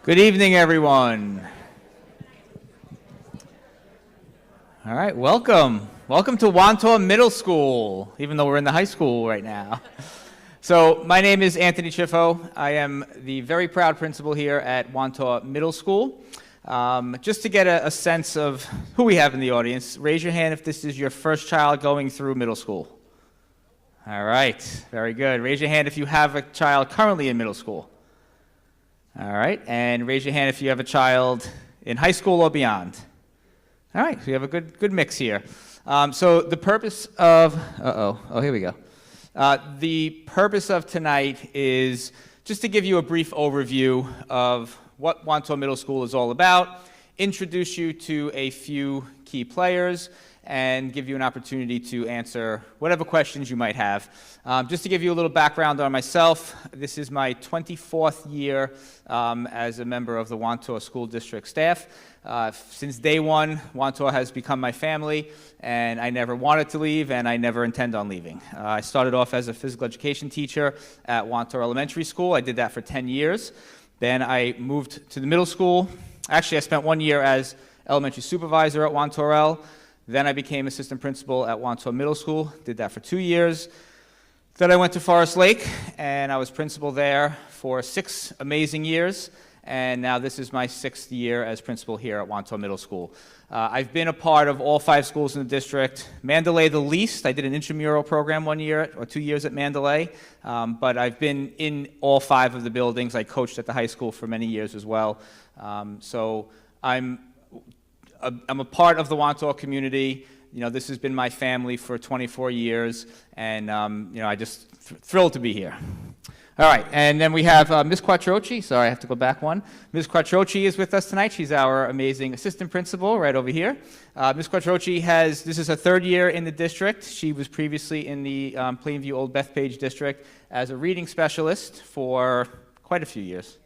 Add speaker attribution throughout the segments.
Speaker 1: Good evening, everyone. All right, welcome. Welcome to Wantagh Middle School, even though we're in the high school right now. So my name is Anthony Chiffo. I am the very proud principal here at Wantagh Middle School. Just to get a sense of who we have in the audience, raise your hand if this is your first child going through middle school. All right, very good. Raise your hand if you have a child currently in middle school. All right, and raise your hand if you have a child in high school or beyond. All right, so we have a good mix here. So the purpose of, here we go. The purpose of tonight is just to give you a brief overview of what Wantagh Middle School is all about, introduce you to a few key players, and give you an opportunity to answer whatever questions you might have. Just to give you a little background on myself, this is my 24th year as a member of the Wantagh School District staff. Since day one, Wantagh has become my family, and I never wanted to leave, and I never intend on leaving. I started off as a physical education teacher at Wantagh Elementary School. I did that for 10 years. Then I moved to the middle school. Actually, I spent 1 year as elementary supervisor at Wantagh. Then I became assistant principal at Wantagh Middle School, did that for 2 years. Then I went to Forest Lake, and I was principal there for 6 amazing years, and now this is my 6th year as principal here at Wantagh Middle School. I've been a part of all 5 schools in the district. Mandalay the least. I did an intramural program 1 year or 2 years at Mandalay, but I've been in all 5 of the buildings. I coached at the high school for many years as well. So I'm a part of the Wantagh community. You know, this has been my family for 24 years, and I just thrilled to be here. All right, and then we have Ms. Quattrochi. Sorry, I have to go back one. Ms. Quattrochi is with us tonight. She's our amazing assistant principal right over here. Ms. Quattrochi this is her 3rd year in the district. She was previously in the Plainview Old Bethpage district as a reading specialist for quite a few years.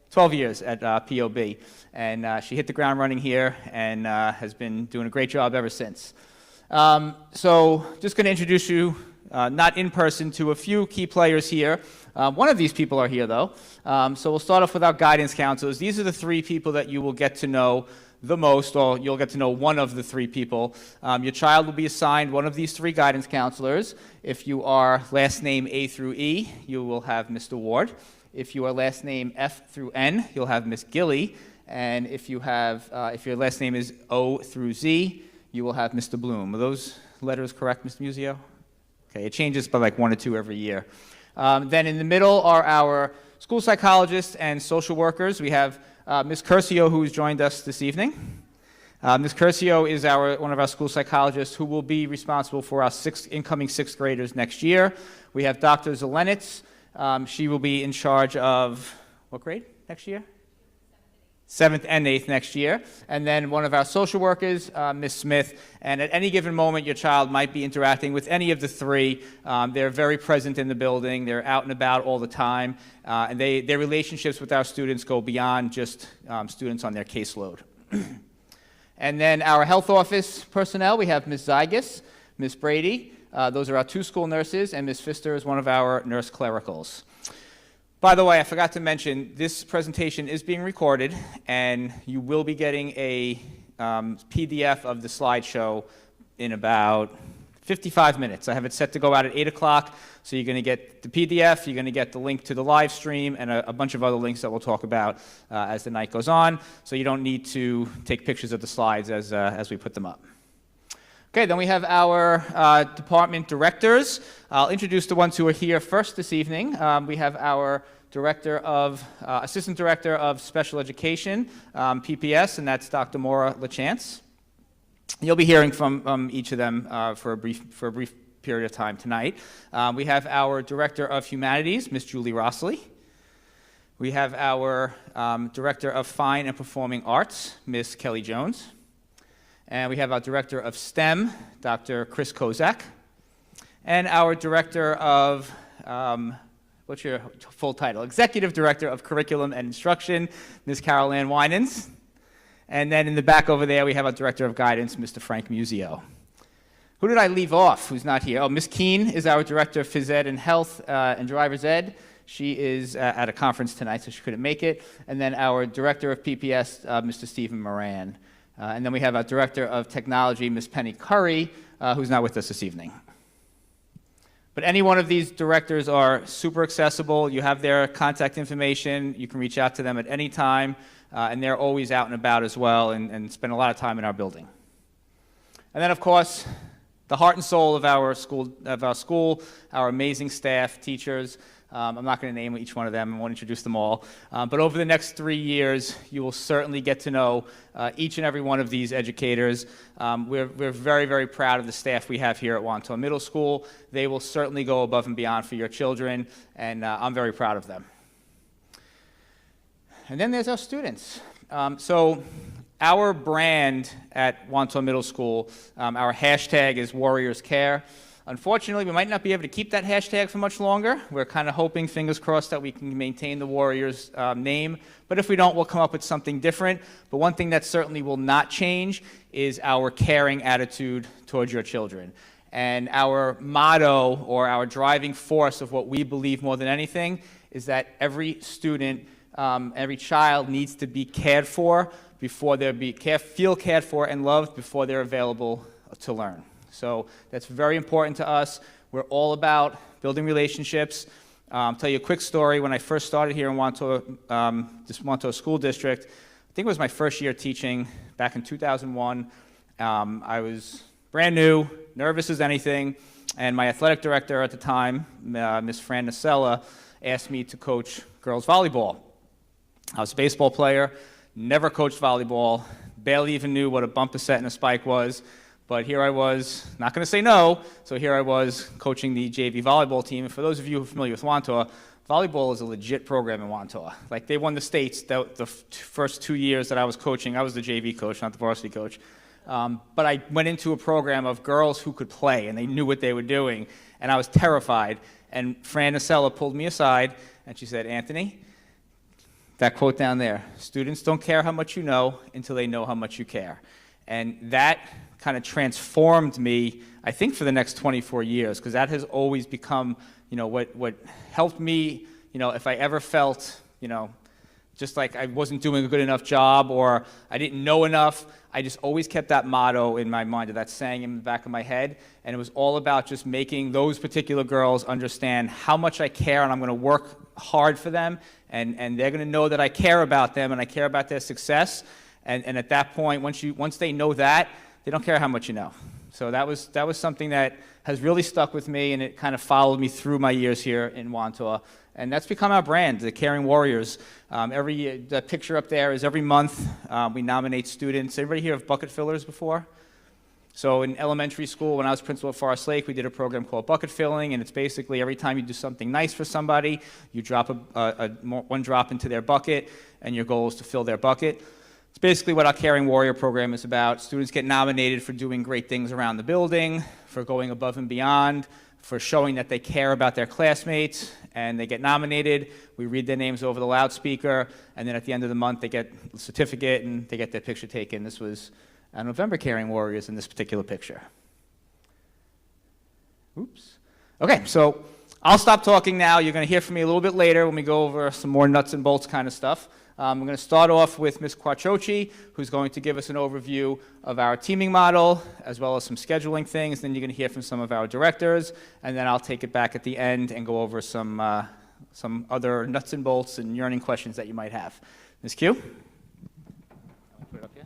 Speaker 1: 12 years at POB, and she hit the ground running here and has been doing a great job ever since. So just going to introduce you, not in person, to a few key players here. One of these people are here, though. So we'll start off with our guidance counselors. These are the 3 people that you will get to know the most, or you'll get to know one of the 3 people. Your child will be assigned one of these 3 guidance counselors. If you are last name A through E, you will have Mr. Ward. If you are last name F through N, you'll have Miss Gilly. And if your last name is O through Z, you will have Mr. Bloom. Are those letters correct, Mr. Musio? Okay, it changes by like 1 or 2 every year. Then in the middle are our school psychologists and social workers. We have Ms. Curcio, who's joined us this evening. Ms. Curcio is one of our school psychologists who will be responsible for our incoming 6th graders next year. We have Dr. Zelenitz. She will be in charge of, what grade next year? 7th and 8th next year. And then one of our social workers, Ms. Smith. And at any given moment, your child might be interacting with any of the 3. They're very present in the building. They're out and about all the time. And their relationships with our students go beyond just students on their caseload. And then our health office personnel, we have Ms. Zygus, Ms. Brady. Those are our 2 school nurses, and Ms. Pfister is one of our nurse clericals. By the way, I forgot to mention, this presentation is being recorded, and you will be getting a PDF of the slideshow in about 55 minutes. I have it set to go out at 8 o'clock, so you're going to get the PDF, you're going to get the link to the live stream, and a bunch of other links that we'll talk about as the night goes on, so you don't need to take pictures of the slides as we put them up. Okay, then we have our department directors. I'll introduce the ones who are here first this evening. We have our assistant director of special education, PPS, and that's Dr. Maura LaChance. You'll be hearing from each of them for a brief period of time tonight. We have our director of humanities, Ms. Julie Rossley. We have our director of fine and performing arts, Ms. Kelly Jones. And we have our director of STEM, Dr. Chris Kozak. And our director of, what's your full title? Executive Director of Curriculum and Instruction, Ms. Carol Ann Winans. And then in the back over there, we have our director of guidance, Mr. Frank Musio. Who did I leave off who's not here? Oh, Ms. Keene is our director of phys ed and health and driver's ed. She is at a conference tonight, so she couldn't make it. And then our Director of PPS, Mr. Stephen Moran. And then we have our Director of Technology, Ms. Penny Curry, who's not with us this evening. But any one of these directors are super accessible. You have their contact information. You can reach out to them at any time. And they're always out and about as well and spend a lot of time in our building. And then, of course, the heart and soul of our school, our amazing staff, teachers. I'm not going to name each one of them. I won't introduce them all. But over the next 3 years, you will certainly get to know each and every one of these educators. We're very, very proud of the staff we have here at Wantagh Middle School. They will certainly go above and beyond for your children, and I'm very proud of them. And then there's our students. So our brand at Wantagh Middle School, our hashtag is Warriors Care. Unfortunately, we might not be able to keep that hashtag for much longer. We're kind of hoping, fingers crossed, that we can maintain the Warriors name. But if we don't, we'll come up with something different. But one thing that certainly will not change is our caring attitude towards your children. And our motto, or our driving force of what we believe more than anything, is that every student, every child needs to be cared for before feel cared for and loved before they're available to learn. So that's very important to us. We're all about building relationships. I'll tell you a quick story. When I first started here in this Wantagh School District, I think it was my first year teaching back in 2001. I was brand new, nervous as anything, and my athletic director at the time, Ms. Fran Nacella, asked me to coach girls volleyball. I was a baseball player, never coached volleyball, barely even knew what a bumper set and a spike was. But here I was, not going to say no, so here I was coaching the JV volleyball team. And for those of you who are familiar with Wantagh, volleyball is a legit program in Wantagh. Like, they won the states the first 2 years that I was coaching. I was the JV coach, not the varsity coach. But I went into a program of girls who could play, and they knew what they were doing, and I was terrified. And Fran Nacella pulled me aside, and she said, "Anthony, that quote down there, students don't care how much you know until they know how much you care." And that kind of transformed me, I think, for the next 24 years, because that has always become, what helped me, if I ever felt, just like I wasn't doing a good enough job or I didn't know enough, I just always kept that motto in my mind, or that saying in the back of my head, and it was all about just making those particular girls understand how much I care, and I'm going to work hard for them, and they're going to know that I care about them and I care about their success, and at that point, once they know that, they don't care how much you know. So that was something that has really stuck with me, and it kind of followed me through my years here in Wantagh. And that's become our brand, the Caring Warriors. Every year, the picture up there is every month we nominate students. Everybody hear of bucket fillers before? So in elementary school, when I was principal at Forest Lake, we did a program called bucket filling, and it's basically every time you do something nice for somebody, you drop one drop into their bucket, and your goal is to fill their bucket. It's basically what our Caring Warrior program is about. Students get nominated for doing great things around the building, for going above and beyond, for showing that they care about their classmates, and they get nominated. We read their names over the loudspeaker, and then at the end of the month, they get a certificate and they get their picture taken. This was November Caring Warriors in this particular picture. Oops. Okay, so I'll stop talking now. You're going to hear from me a little bit later when we go over some more nuts and bolts kind of stuff. I'm going to start off with Ms. Quattrochi, who's going to give us an overview of our teaming model, as well as some scheduling things. Then you're going to hear from some of our directors, and then I'll take it back at the end and go over some other nuts and bolts and yearning questions that you might have. Ms. Q? Put it up here.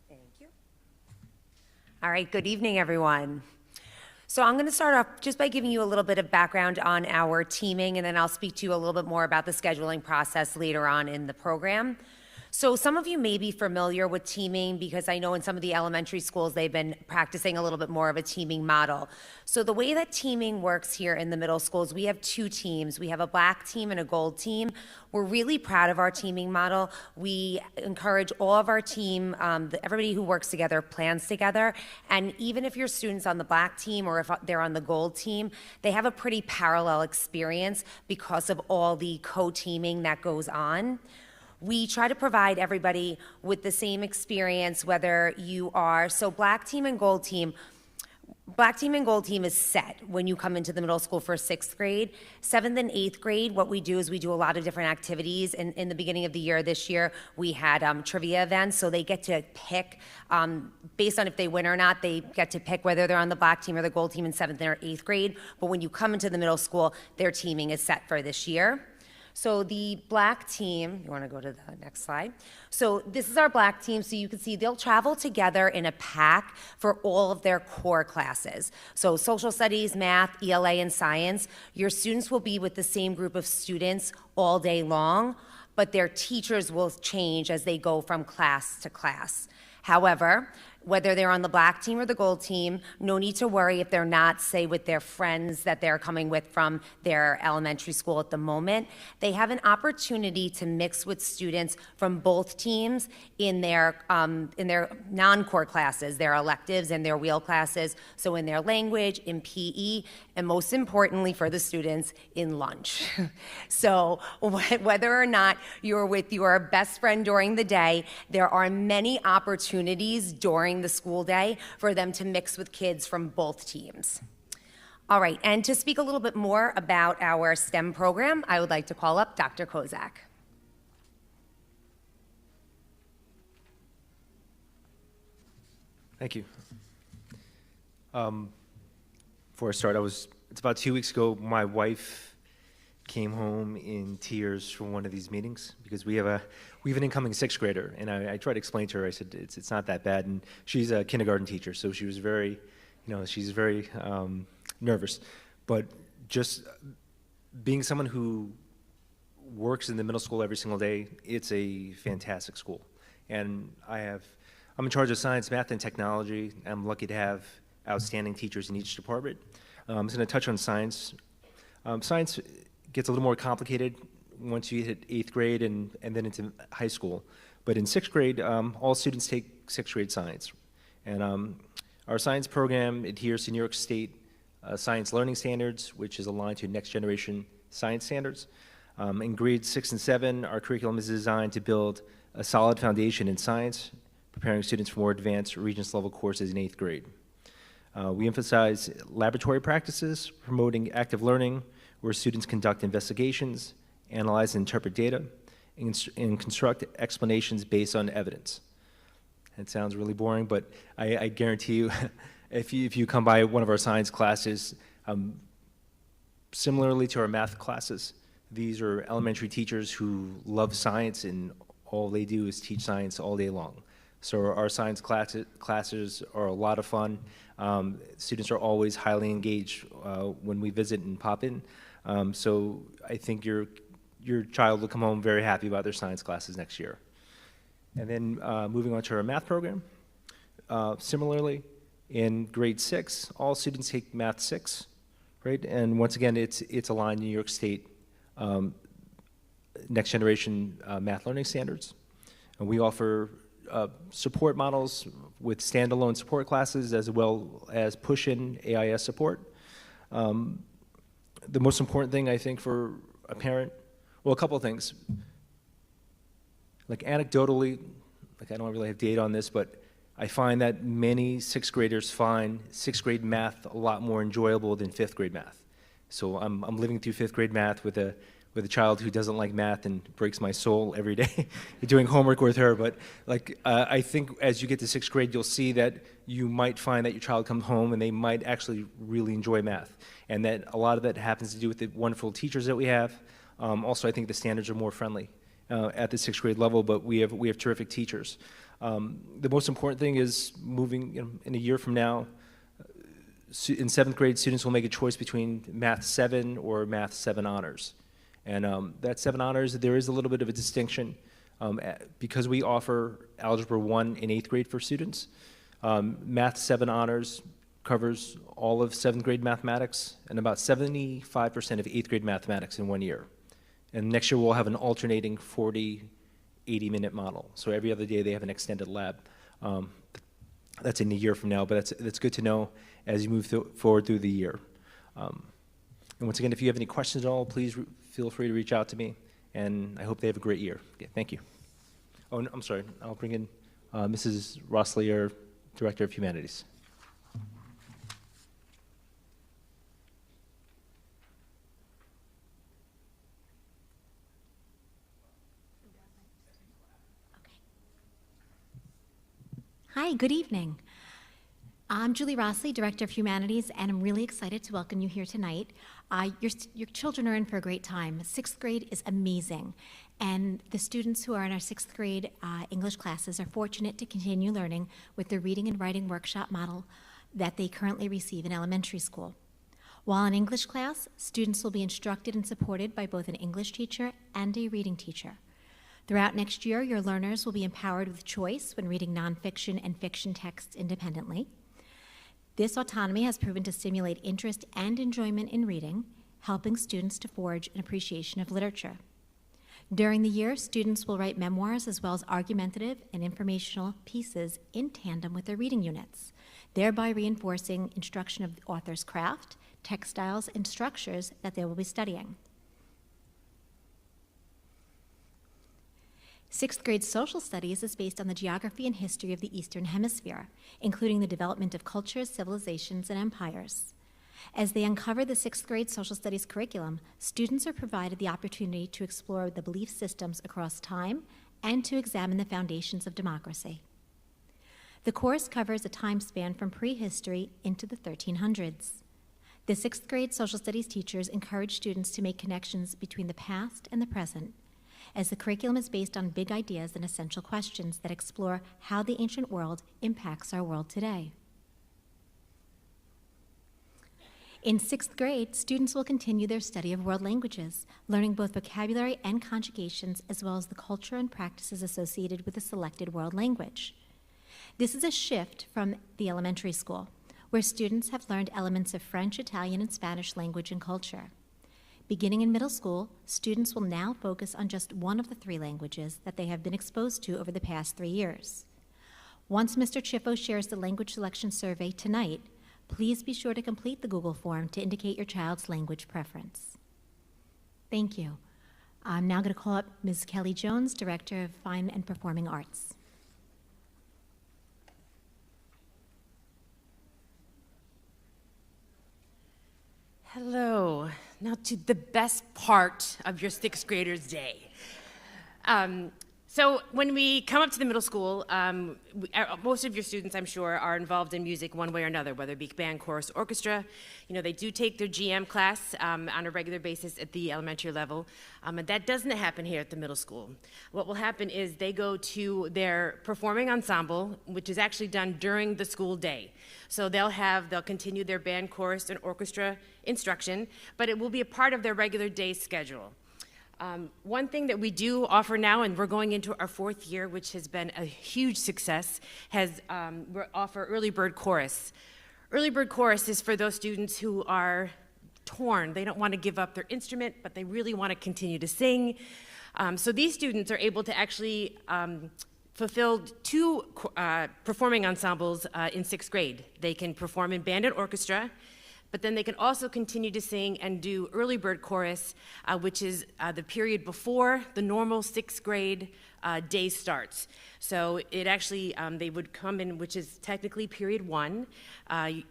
Speaker 2: Thank you. All right, good evening, everyone. So I'm going to start off just by giving you a little bit of background on our teaming, and then I'll speak to you a little bit more about the scheduling process later on in the program. So some of you may be familiar with teaming because I know in some of the elementary schools they've been practicing a little bit more of a teaming model. So the way that teaming works here in the middle schools, we have two teams. We have a black team and a gold team. We're really proud of our teaming model. We encourage all of our team, everybody who works together plans together, and even if your student's on the black team or if they're on the gold team, they have a pretty parallel experience because of all the co-teaming that goes on. We try to provide everybody with the same experience, whether you are, so black team and gold team, Black team and gold team is set when you come into the middle school for sixth grade. Seventh and eighth grade, what we do is we do a lot of different activities. And in the beginning of the year, this year, we had trivia events. So they get to pick, based on if they win or not, they get to pick whether they're on the black team or the gold team in seventh or eighth grade. But when you come into the middle school, their teaming is set for this year. So the black team, you want to go to the next slide? So this is our black team. So you can see they'll travel together in a pack for all of their core classes. So social studies, math, ELA, and science. Your students will be with the same group of students all day long, but their teachers will change as they go from class to class. However, whether they're on the black team or the gold team, no need to worry if they're not, say, with their friends that they're coming with from their elementary school at the moment. They have an opportunity to mix with students from both teams in their non-core classes, their electives and their wheel classes, so in their language, in PE, and most importantly for the students, in lunch. So whether or not you're with your best friend during the day, there are many opportunities during the school day for them to mix with kids from both teams. All right, and to speak a little bit more about our STEM program, I would like to call up Dr. Kozak.
Speaker 3: Thank you. Before I start, it's about 2 weeks ago, my wife came home in tears from one of these meetings because we have an incoming sixth grader, and I tried to explain to her. I said it's not that bad, and she's a kindergarten teacher, so she was very, she's very nervous. But just being someone who works in the middle school every single day, it's a fantastic school, and I'm in charge of science, math, and technology. I'm lucky to have outstanding teachers in each department. I'm just going to touch on science. Science gets a little more complicated once you hit 8th grade and then into high school. But in 6th grade, all students take 6th grade science. And our science program adheres to New York State science learning standards, which is aligned to next generation science standards. In grades 6 and 7, our curriculum is designed to build a solid foundation in science, preparing students for more advanced Regents level courses in 8th grade. We emphasize laboratory practices, promoting active learning, where students conduct investigations, analyze and interpret data, and construct explanations based on evidence. It sounds really boring, but I guarantee you, if you come by one of our science classes, similarly to our math classes, these are elementary teachers who love science, and all they do is teach science all day long. So our science classes are a lot of fun. Students are always highly engaged when we visit and pop in. So I think your child will come home very happy about their science classes next year. And then moving on to our math program. Similarly, in grade 6, all students take Math 6, right? And once again, it's aligned to New York State next generation math learning standards. And we offer support models with standalone support classes as well as push-in AIS support. The most important thing, I think, for a parent, well, a couple of things. Like anecdotally, like I don't really have data on this, but I find that many 6th graders find 6th grade math a lot more enjoyable than 5th grade math. So I'm living through 5th grade math with a child who doesn't like math and breaks my soul every day doing homework with her. But I think as you get to 6th grade, you'll see that you might find that your child comes home and they might actually really enjoy math. And that a lot of that happens to do with the wonderful teachers that we have. Also, I think the standards are more friendly at the 6th grade level, but we have terrific teachers. The most important thing is moving in a year from now, in 7th grade, students will make a choice between Math 7 or Math 7 Honors. And that 7 Honors, there is a little bit of a distinction because we offer Algebra 1 in 8th grade for students. Math 7 Honors covers all of 7th grade mathematics and about 75% of 8th grade mathematics in 1 year. And next year we'll have an alternating 40, 80-minute model. So every other day they have an extended lab. That's in a year from now, but that's good to know as you move forward through the year. And once again, if you have any questions at all, please feel free to reach out to me, and I hope they have a great year. Okay, thank you. Oh, no, I'm sorry. I'll bring in Mrs. Rosslier, Director of Humanities.
Speaker 4: Hi, good evening. I'm Julie Rossley, Director of Humanities, and I'm really excited to welcome you here tonight. Your children are in for a great time. Sixth grade is amazing, and the students who are in our sixth grade English classes are fortunate to continue learning with the reading and writing workshop model that they currently receive in elementary school. While in English class, students will be instructed and supported by both an English teacher and a reading teacher. Throughout next year, your learners will be empowered with choice when reading nonfiction and fiction texts independently. This autonomy has proven to stimulate interest and enjoyment in reading, helping students to forge an appreciation of literature. During the year, students will write memoirs as well as argumentative and informational pieces in tandem with their reading units, thereby reinforcing instruction of the author's craft, text styles, and structures that they will be studying. Sixth grade social studies is based on the geography and history of the Eastern Hemisphere, including the development of cultures, civilizations, and empires. As they uncover the sixth grade social studies curriculum, students are provided the opportunity to explore the belief systems across time and to examine the foundations of democracy. The course covers a time span from prehistory into the 1300s. The sixth grade social studies teachers encourage students to make connections between the past and the present, as the curriculum is based on big ideas and essential questions that explore how the ancient world impacts our world today. In sixth grade, students will continue their study of world languages, learning both vocabulary and conjugations, as well as the culture and practices associated with the selected world language. This is a shift from the elementary school, where students have learned elements of French, Italian, and Spanish language and culture. Beginning in middle school, students will now focus on just one of the three languages that they have been exposed to over the past 3 years. Once Mr. Chiffo shares the language selection survey tonight, please be sure to complete the Google form to indicate your child's language preference. Thank you. I'm now going to call up Ms. Kelly Jones, Director of Fine and Performing Arts.
Speaker 5: Hello. Now to the best part of your sixth grader's day. So when we come up to the middle school, most of your students, I'm sure, are involved in music one way or another, whether it be band, chorus, orchestra. You know, they do take their GM class on a regular basis at the elementary level, and that doesn't happen here at the middle school. What will happen is they go to their performing ensemble, which is actually done during the school day. So they'll continue their band, chorus, and orchestra instruction, but it will be a part of their regular day schedule. One thing that we do offer now, and we're going into our 4th year, which has been a huge success, we offer Early Bird Chorus. Early Bird Chorus is for those students who are torn. They don't want to give up their instrument, but they really want to continue to sing. So these students are able to actually fulfill 2 performing ensembles in 6th grade. They can perform in band and orchestra, but then they can also continue to sing and do Early Bird Chorus, which is the period before the normal 6th grade day starts. So it actually, they would come in, which is technically period 1.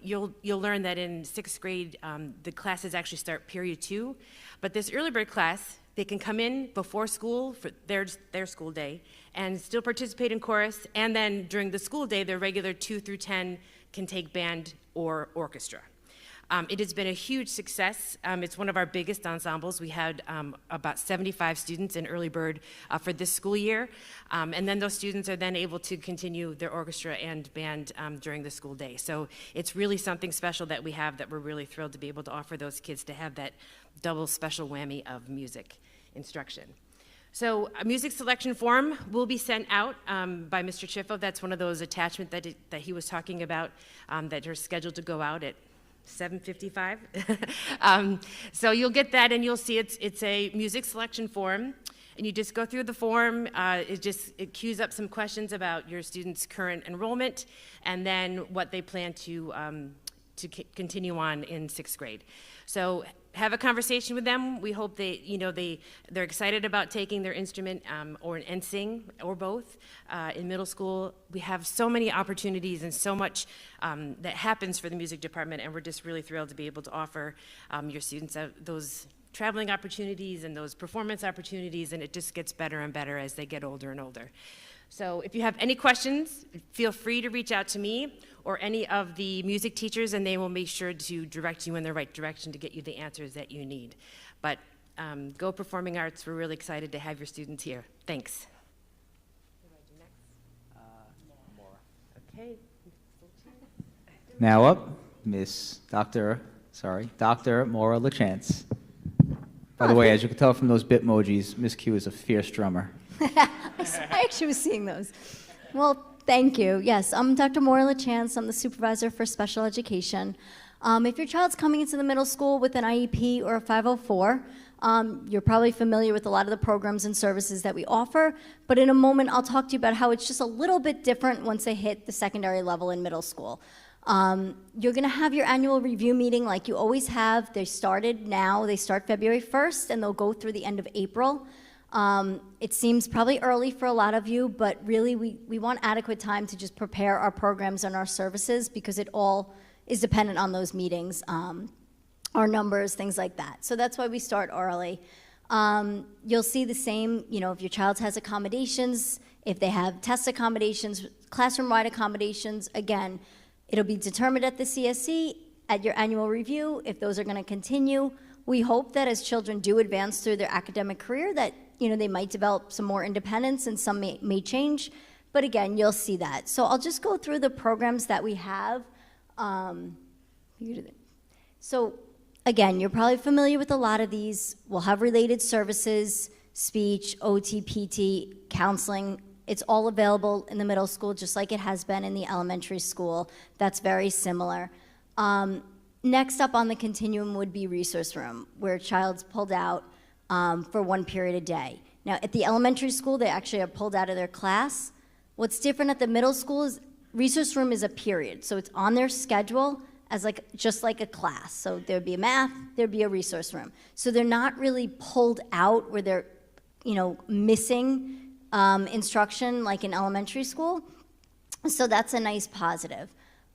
Speaker 5: You'll learn that in 6th grade, the classes actually start period 2. But this Early Bird class, they can come in before school for their school day and still participate in chorus, and then during the school day, their regular 2 through 10 can take band or orchestra. It has been a huge success. It's one of our biggest ensembles. We had about 75 students in Early Bird for this school year, and then those students are then able to continue their orchestra and band during the school day. So it's really something special that we have that we're really thrilled to be able to offer those kids to have that double special whammy of music instruction. So a music selection form will be sent out by Mr. Chiffo. That's one of those attachments that he was talking about that are scheduled to go out at 7:55. So you'll get that, and you'll see it's a music selection form, and you just go through the form. It queues up some questions about your students' current enrollment, and then what they plan to continue on in 6th grade. So have a conversation with them. We hope they're excited about taking their instrument and sing, or both, in middle school. We have so many opportunities and so much that happens for the music department, and we're just really thrilled to be able to offer your students those traveling opportunities and those performance opportunities, and it just gets better and better as they get older and older. So if you have any questions, feel free to reach out to me or any of the music teachers, and they will make sure to direct you in the right direction to get you the answers that you need. But go Performing Arts. We're really excited to have your students here. Thanks. Okay.
Speaker 1: Now up, Dr. Maura LaChance. By the way, as you can tell from those Bitmojis, Miss Q is a fierce drummer.
Speaker 6: I actually was seeing those. Well, thank you. Yes, I'm Dr. Maura LaChance. I'm the supervisor for special education. If your child's coming into the middle school with an IEP or a 504, you're probably familiar with a lot of the programs and services that we offer, but in a moment I'll talk to you about how it's just a little bit different once they hit the secondary level in middle school. You're going to have your annual review meeting like you always have. They started now. They start February 1st, and they'll go through the end of April. It seems probably early for a lot of you, but really we want adequate time to just prepare our programs and our services because it all is dependent on those meetings, our numbers, things like that. So that's why we start early. You'll see the same, if your child has accommodations, if they have test accommodations, classroom-wide accommodations, again, it'll be determined at the CSE at your annual review if those are going to continue. We hope that as children do advance through their academic career that, they might develop some more independence and some may change. But again, you'll see that. So I'll just go through the programs that we have. So again, you're probably familiar with a lot of these. We'll have related services, speech, OT, PT, counseling. It's all available in the middle school, just like it has been in the elementary school. That's very similar. Next up on the continuum would be resource room, where a child's pulled out for one period a day. Now, at the elementary school, they actually are pulled out of their class. What's different at the middle school is resource room is a period, so it's on their schedule as just like a class. So there'd be a math, there'd be a resource room. So they're not really pulled out where they're, missing instruction like in elementary school. So that's a nice positive.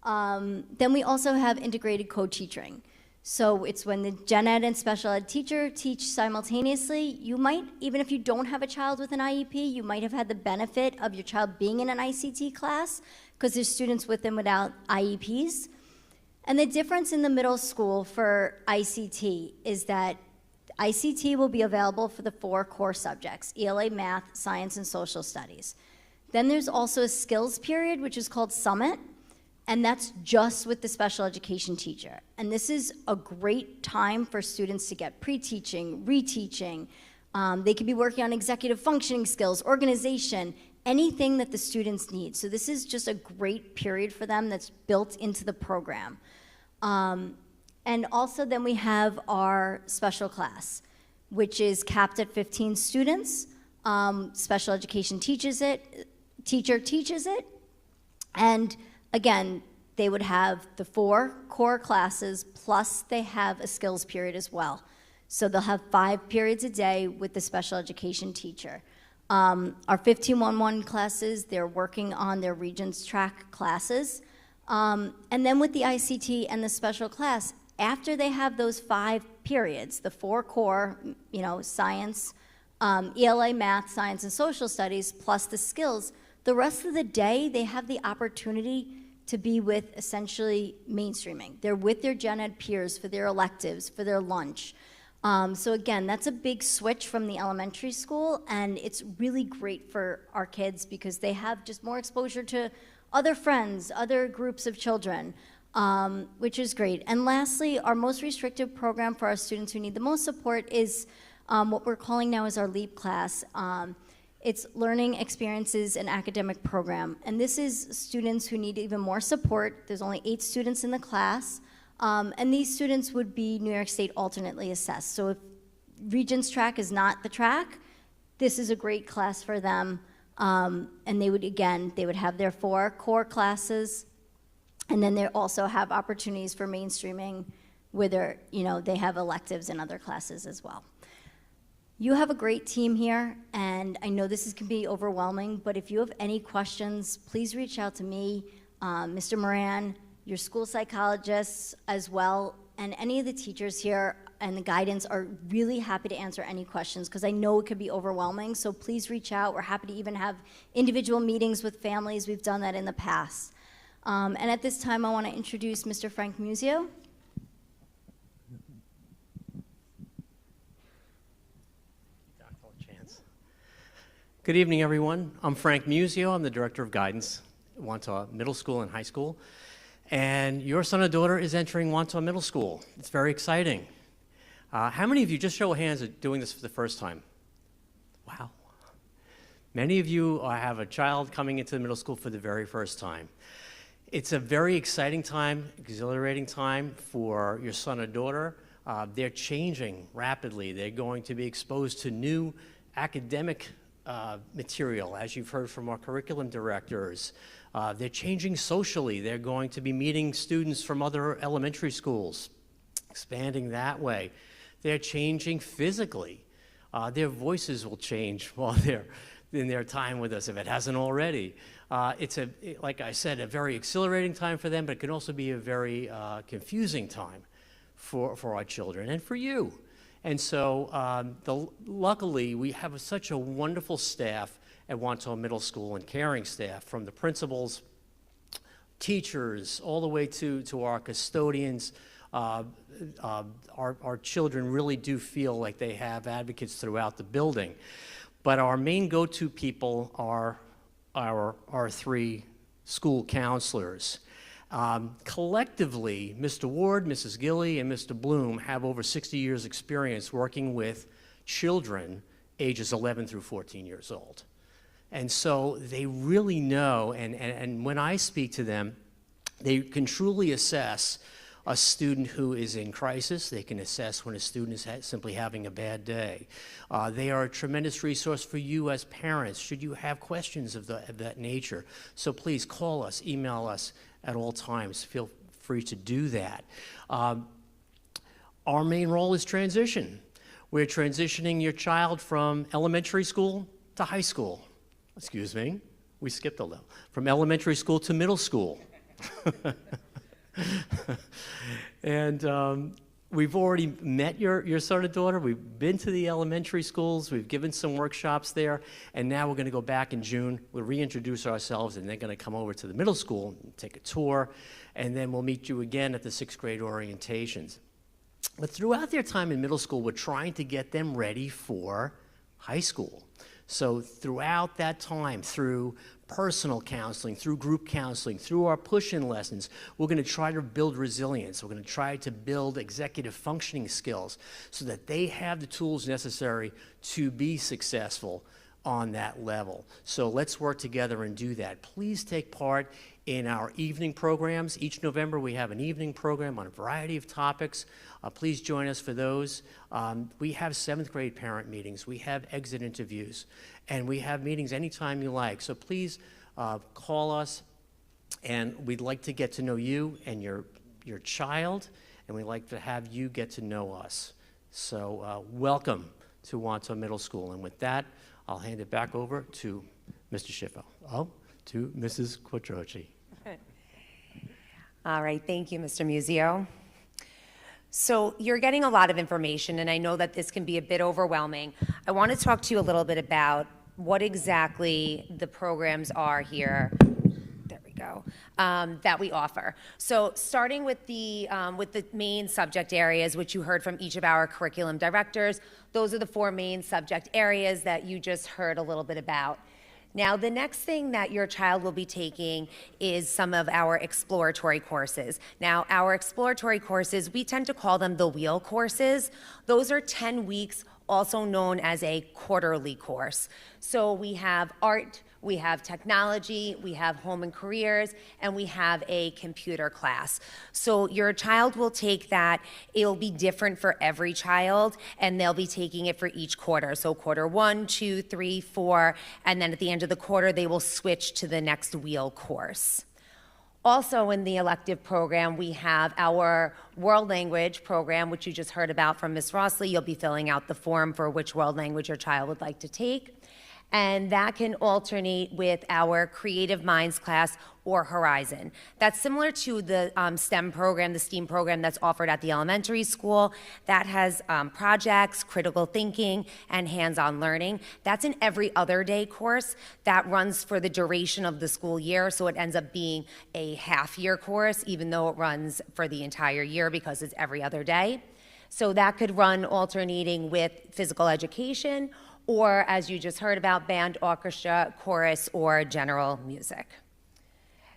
Speaker 6: Then we also have integrated co-teaching. So it's when the gen ed and special ed teacher teach simultaneously. You might, even if you don't have a child with an IEP, you might have had the benefit of your child being in an ICT class because there's students with and without IEPs. And the difference in the middle school for ICT is that ICT will be available for the 4 core subjects: ELA, math, science, and social studies. Then there's also a skills period, which is called Summit, and that's just with the special education teacher. And this is a great time for students to get pre-teaching, reteaching. They could be working on executive functioning skills, organization, anything that the students need. So this is just a great period for them that's built into the program. And also then we have our special class, which is capped at 15 students. Special education teacher teaches it. And again, they would have the 4 core classes, plus they have a skills period as well. So they'll have 5 periods a day with the special education teacher. Our 1511 classes, they're working on their Regents track classes. And then with the ICT and the special class, after they have those 5 periods, the 4 core, science, ELA, math, science, and social studies, plus the skills, the rest of the day, they have the opportunity to be with essentially mainstreaming. They're with their gen ed peers for their electives, for their lunch. So again, that's a big switch from the elementary school, and it's really great for our kids because they have just more exposure to other friends, other groups of children, which is great. And lastly, our most restrictive program for our students who need the most support is what we're calling now is our LEAP class. It's Learning Experiences and Academic Program. And this is students who need even more support. There's only 8 students in the class. And these students would be New York State alternately assessed. So if Regents track is not the track, this is a great class for them. And they would have their 4 core classes. And then they also have opportunities for mainstreaming where they have electives and other classes as well. You have a great team here, and I know this can be overwhelming, but if you have any questions, please reach out to me, Mr. Moran, your school psychologists as well, and any of the teachers here. and the guidance are really happy to answer any questions because I know it could be overwhelming. So please reach out. We're happy to even have individual meetings with families. We've done that in the past. And at this time, I want to introduce Mr. Frank Musio.
Speaker 7: Good evening, everyone. I'm Frank Musio. I'm the Director of Guidance at Wantagh Middle School and High School. And your son or daughter is entering Wantagh Middle School. It's very exciting. How many of you, just show of hands, are doing this for the first time? Wow. Many of you have a child coming into the middle school for the very first time. It's a very exciting time, exhilarating time for your son or daughter. They're changing rapidly. They're going to be exposed to new academic material, as you've heard from our curriculum directors. They're changing socially. They're going to be meeting students from other elementary schools, expanding that way. They're changing physically. Their voices will change while they're in their time with us, if it hasn't already. It's, like I said, a very exhilarating time for them, but it can also be a very confusing time for our children and for you. And so luckily, we have such a wonderful staff at Wantagh Middle School and caring staff, from the principals, teachers, all the way to our custodians. Our children really do feel like they have advocates throughout the building. But our main go-to people are our three school counselors. Collectively, Mr. Ward, Mrs. Gilly, and Mr. Bloom have over 60 years' experience working with children ages 11 through 14 years old. And so they really know, and when I speak to them, they can truly assess a student who is in crisis. They can assess when a student is simply having a bad day. They are a tremendous resource for you as parents, should you have questions of that nature. So please call us, email us at all times. Feel free to do that. Our main role is transition. We're transitioning your child from elementary school to high school. Excuse me, we skipped a little. From elementary school to middle school. And we've already met your son or daughter. We've been to the elementary schools. We've given some workshops there. And now we're going to go back in June. We'll reintroduce ourselves, and they're going to come over to the middle school and take a tour. And then we'll meet you again at the 6th grade orientations. But throughout their time in middle school, we're trying to get them ready for high school. So throughout that time, through personal counseling, through group counseling, through our push-in lessons, we're going to try to build resilience. We're going to try to build executive functioning skills so that they have the tools necessary to be successful on that level. So let's work together and do that. Please take part in our evening programs. Each November we have an evening program on a variety of topics. Please join us for those. We have 7th grade parent meetings. We have exit interviews. And we have meetings anytime you like. So please call us. And we'd like to get to know you and your child. And we'd like to have you get to know us. So welcome to Wantagh Middle School. And with that, I'll hand it back over to Mr. Schiffo. To Mrs. Quattrochi.
Speaker 2: All right, thank you, Mr. Musio. So you're getting a lot of information, and I know that this can be a bit overwhelming. I want to talk to you a little bit about what exactly the programs are here. There we go. That we offer. So starting with the main subject areas, which you heard from each of our curriculum directors, those are the 4 main subject areas that you just heard a little bit about. Now, the next thing that your child will be taking is some of our exploratory courses. Now, our exploratory courses, we tend to call them the wheel courses. Those are 10 weeks, also known as a quarterly course. So we have art, we have technology, we have home and careers, and we have a computer class. So your child will take that. It'll be different for every child, and they'll be taking it for each quarter. So quarter 1, 2, 3, 4, and then at the end of the quarter, they will switch to the next wheel course. Also in the elective program, we have our world language program, which you just heard about from Ms. Rossley. You'll be filling out the form for which world language your child would like to take. and that can alternate with our Creative Minds class or Horizon. That's similar to the STEM program, the STEAM program that's offered at the elementary school. That has projects, critical thinking, and hands-on learning. That's an every other day course that runs for the duration of the school year, so it ends up being a half-year course, even though it runs for the entire year because it's every other day. So that could run alternating with physical education, or as you just heard about, band, orchestra, chorus, or general music.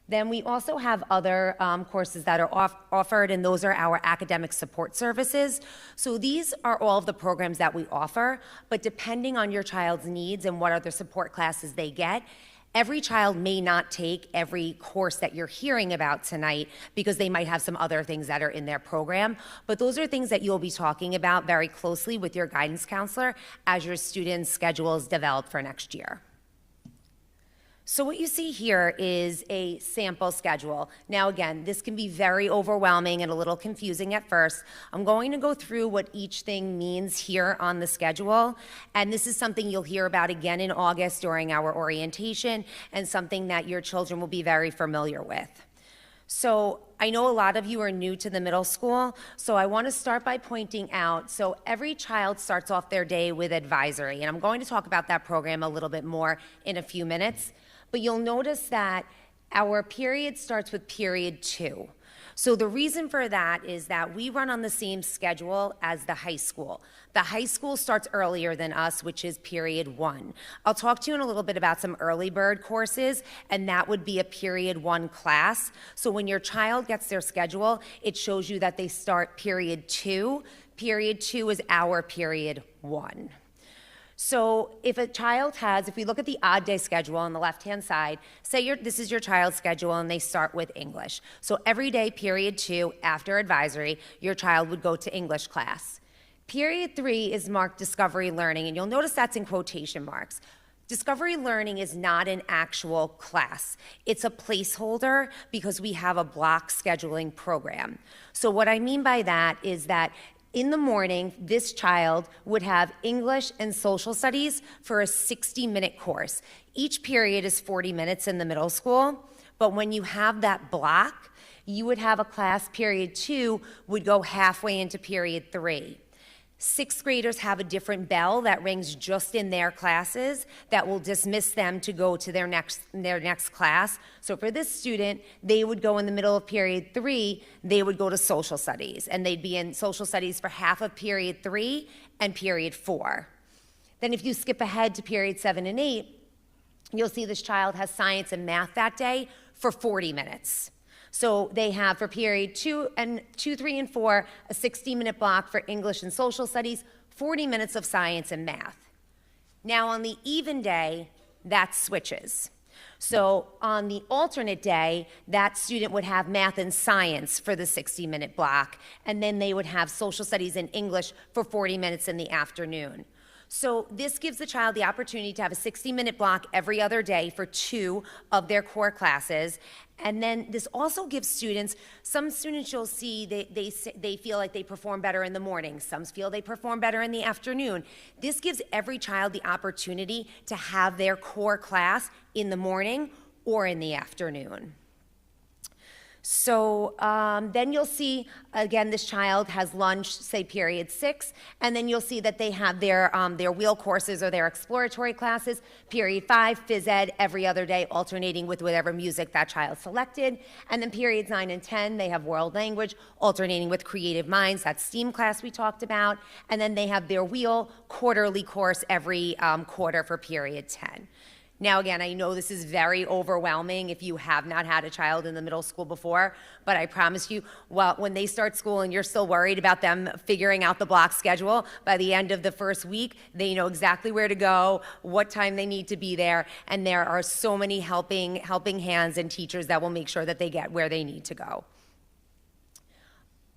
Speaker 2: Then we also have other courses that are offered, and those are our academic support services. So these are all of the programs that we offer, but depending on your child's needs and what other support classes they get, every child may not take every course that you're hearing about tonight because they might have some other things that are in their program. But those are things that you'll be talking about very closely with your guidance counselor as your students' schedules develop for next year. So what you see here is a sample schedule. Now again, this can be very overwhelming and a little confusing at first. I'm going to go through what each thing means here on the schedule, and this is something you'll hear about again in August during our orientation, and something that your children will be very familiar with. So I know a lot of you are new to the middle school, so I want to start by pointing out, so every child starts off their day with advisory, and I'm going to talk about that program a little bit more in a few minutes. But you'll notice that our period starts with period 2. So the reason for that is that we run on the same schedule as the high school. The high school starts earlier than us, which is period 1. I'll talk to you in a little bit about some early bird courses, and that would be a period 1 class. So when your child gets their schedule, it shows you that they start period 2. Period 2 is our period 1. So if a child has, if we look at the odd day schedule on the left-hand side, say this is your child's schedule and they start with English. So every day, period 2, after advisory, your child would go to English class. Period 3 is marked discovery learning, and you'll notice that's in quotation marks. Discovery learning is not an actual class. It's a placeholder because we have a block scheduling program. So what I mean by that is that in the morning, this child would have English and social studies for a 60-minute course. Each period is 40 minutes in the middle school, but when you have that block, you would have a class, period 2 would go halfway into period 3. Sixth graders have a different bell that rings just in their classes that will dismiss them to go to their next class. So for this student, they would go in the middle of period 3, they would go to social studies, and they'd be in social studies for half of period 3 and period 4. Then if you skip ahead to period 7 and 8, you'll see this child has science and math that day for 40 minutes. So they have for period 2, 3, and 4, a 60-minute block for English and social studies, 40 minutes of science and math. Now on the even day, that switches. So on the alternate day, that student would have math and science for the 60-minute block, and then they would have social studies and English for 40 minutes in the afternoon. So this gives the child the opportunity to have a 60-minute block every other day for 2 of their core classes. And then this also gives students, some students you'll see, they feel like they perform better in the morning. Some feel they perform better in the afternoon. This gives every child the opportunity to have their core class in the morning or in the afternoon. So then you'll see, again, this child has lunch, say period 6, and then you'll see that they have their wheel courses or their exploratory classes, period 5, phys ed, every other day, alternating with whatever music that child selected. And then periods 9 and 10, they have world language, alternating with creative minds, that STEAM class we talked about. And then they have their wheel quarterly course every quarter for period 10. Now, again, I know this is very overwhelming if you have not had a child in the middle school before, but I promise you, well, when they start school and you're still worried about them figuring out the block schedule, by the end of the first week, they know exactly where to go, what time they need to be there, and there are so many helping hands and teachers that will make sure that they get where they need to go.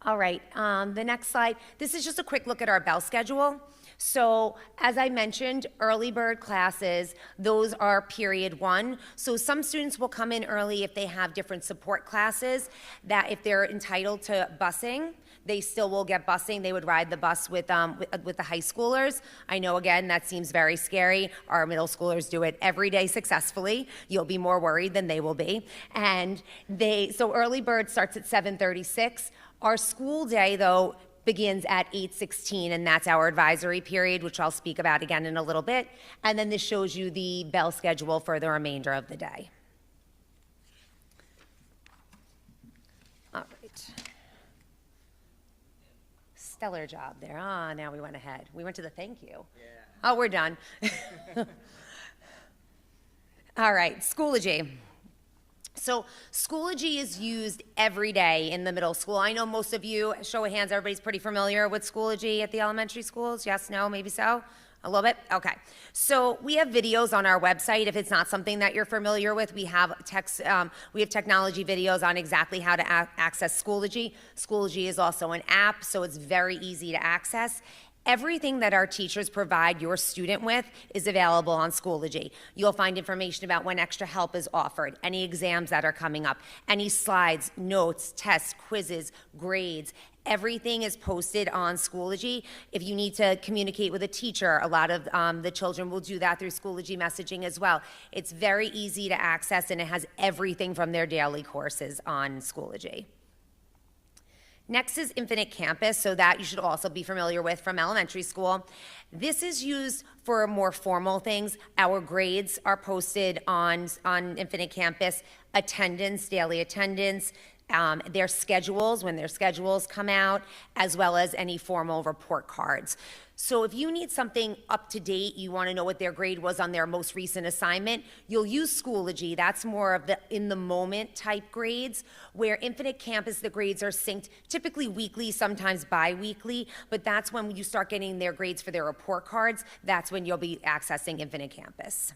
Speaker 2: All right, the next slide. This is just a quick look at our bell schedule. So as I mentioned, early bird classes, those are period 1. So some students will come in early if they have different support classes, that if they're entitled to busing, they still will get busing. They would ride the bus with the high schoolers. I know, again, that seems very scary. Our middle schoolers do it every day successfully. You'll be more worried than they will be. And so early bird starts at 7:36. Our school day, though, begins at 8:16, and that's our advisory period, which I'll speak about again in a little bit. And then this shows you the bell schedule for the remainder of the day. All right. Stellar job there. Now we went ahead. We went to the thank you. Yeah. Oh, we're done. All right, Schoology. So Schoology is used every day in the middle school. I know most of you, show of hands, everybody's pretty familiar with Schoology at the elementary schools. Yes, no, maybe so? A little bit? Okay. So we have videos on our website. If it's not something that you're familiar with, we have technology videos on exactly how to access Schoology. Schoology is also an app, so it's very easy to access. Everything that our teachers provide your student with is available on Schoology. You'll find information about when extra help is offered, any exams that are coming up, any slides, notes, tests, quizzes, grades. Everything is posted on Schoology. If you need to communicate with a teacher, a lot of the children will do that through Schoology messaging as well. It's very easy to access, and it has everything from their daily courses on Schoology. Next is Infinite Campus, so that you should also be familiar with from elementary school. This is used for more formal things. Our grades are posted on Infinite Campus, attendance, daily attendance, their schedules, when their schedules come out, as well as any formal report cards. So if you need something up to date, you want to know what their grade was on their most recent assignment, you'll use Schoology. That's more of the in the moment type grades, where Infinite Campus, the grades are synced typically weekly, sometimes bi-weekly, but that's when you start getting their grades for their report cards. That's when you'll be accessing Infinite Campus.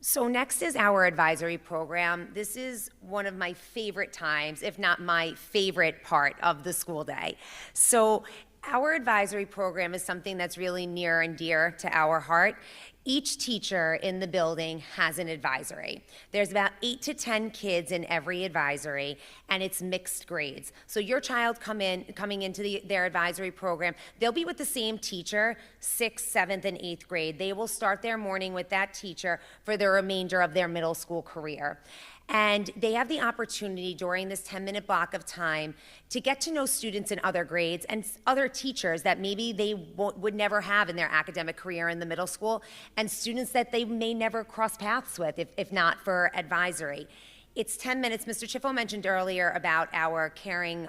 Speaker 2: So next is our advisory program. This is one of my favorite times, if not my favorite part of the school day. So our advisory program is something that's really near and dear to our heart. Each teacher in the building has an advisory. There's about 8 to 10 kids in every advisory, and it's mixed grades. So your child coming into their advisory program, they'll be with the same teacher, 6th, 7th, and 8th grade. They will start their morning with that teacher for the remainder of their middle school career. And they have the opportunity during this 10-minute block of time to get to know students in other grades and other teachers that maybe they would never have in their academic career in the middle school, and students that they may never cross paths with if not for advisory. It's 10 minutes. Mr. Chiffo mentioned earlier about our Caring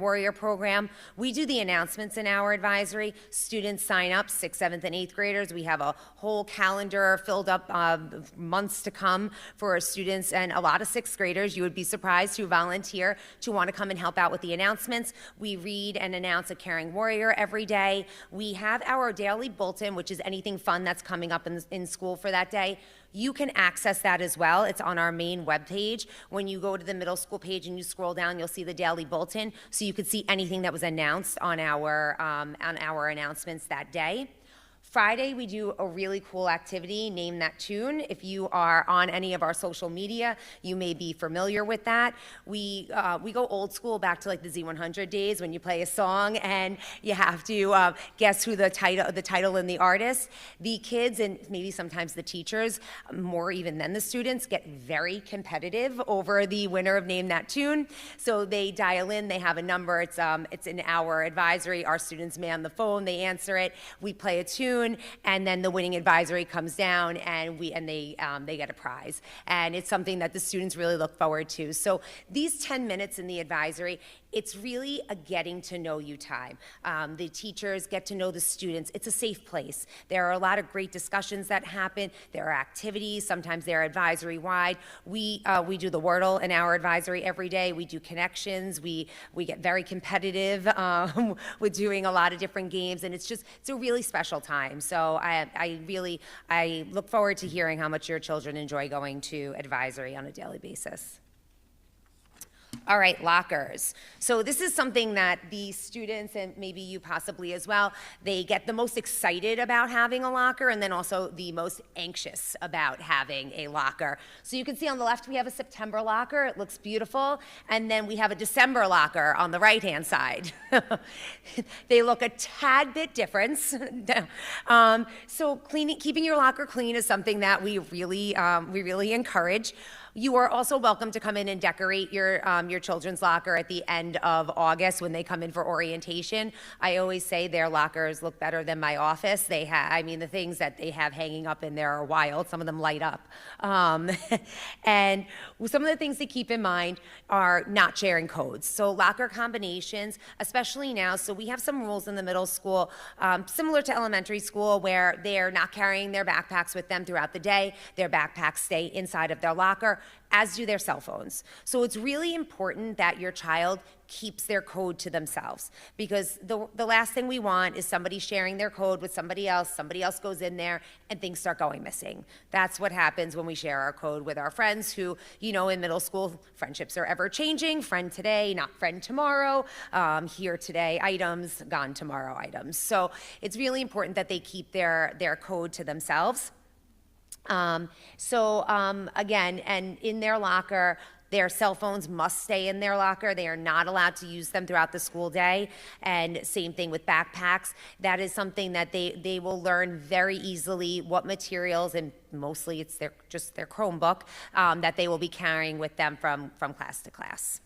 Speaker 2: Warrior program. We do the announcements in our advisory. Students sign up, 6th, 7th, and 8th graders. We have a whole calendar filled up months to come for our students, and a lot of 6th graders, you would be surprised, who volunteer to want to come and help out with the announcements. We read and announce a Caring Warrior every day. We have our daily bulletin, which is anything fun that's coming up in school for that day. You can access that as well. It's on our main webpage. When you go to the middle school page and you scroll down, you'll see the daily bulletin, so you could see anything that was announced on our announcements that day. Friday, we do a really cool activity, Name That Tune. If you are on any of our social media, you may be familiar with that. We go old school back to like the Z100 days when you play a song and you have to guess who the title and the artist. The kids and maybe sometimes the teachers, more even than the students, get very competitive over the winner of Name That Tune. So they dial in, they have a number, it's in our advisory, our students man the phone, they answer it, we play a tune, and then the winning advisory comes down and they get a prize. And it's something that the students really look forward to. So these 10 minutes in the advisory, it's really a getting to know you time. The teachers get to know the students. It's a safe place. There are a lot of great discussions that happen. There are activities. Sometimes they're advisory wide. We do the Wordle in our advisory every day. We do connections. We get very competitive with doing a lot of different games, and it's a really special time. So I look forward to hearing how much your children enjoy going to advisory on a daily basis. All right, lockers. So this is something that the students, and maybe you possibly as well, they get the most excited about having a locker and then also the most anxious about having a locker. So you can see on the left we have a September locker. It looks beautiful. And then we have a December locker on the right-hand side. They look a tad bit different. So keeping your locker clean is something that we really encourage. You are also welcome to come in and decorate your children's locker at the end of August when they come in for orientation. I always say their lockers look better than my office. The things that they have hanging up in there are wild. Some of them light up. And some of the things to keep in mind are not sharing codes. So locker combinations, especially now, so we have some rules in the middle school, similar to elementary school, where they're not carrying their backpacks with them throughout the day. Their backpacks stay inside of their locker, as do their cell phones. So it's really important that your child keeps their code to themselves, because the last thing we want is somebody sharing their code with somebody else goes in there and things start going missing. That's what happens when we share our code with our friends who, in middle school, friendships are ever changing, friend today, not friend tomorrow, here today items, gone tomorrow items. So it's really important that they keep their code to themselves. Again, and in their locker, their cell phones must stay in their locker. They are not allowed to use them throughout the school day. And same thing with backpacks. That is something that they will learn very easily what materials, and mostly it's just their Chromebook, that they will be carrying with them from class to class.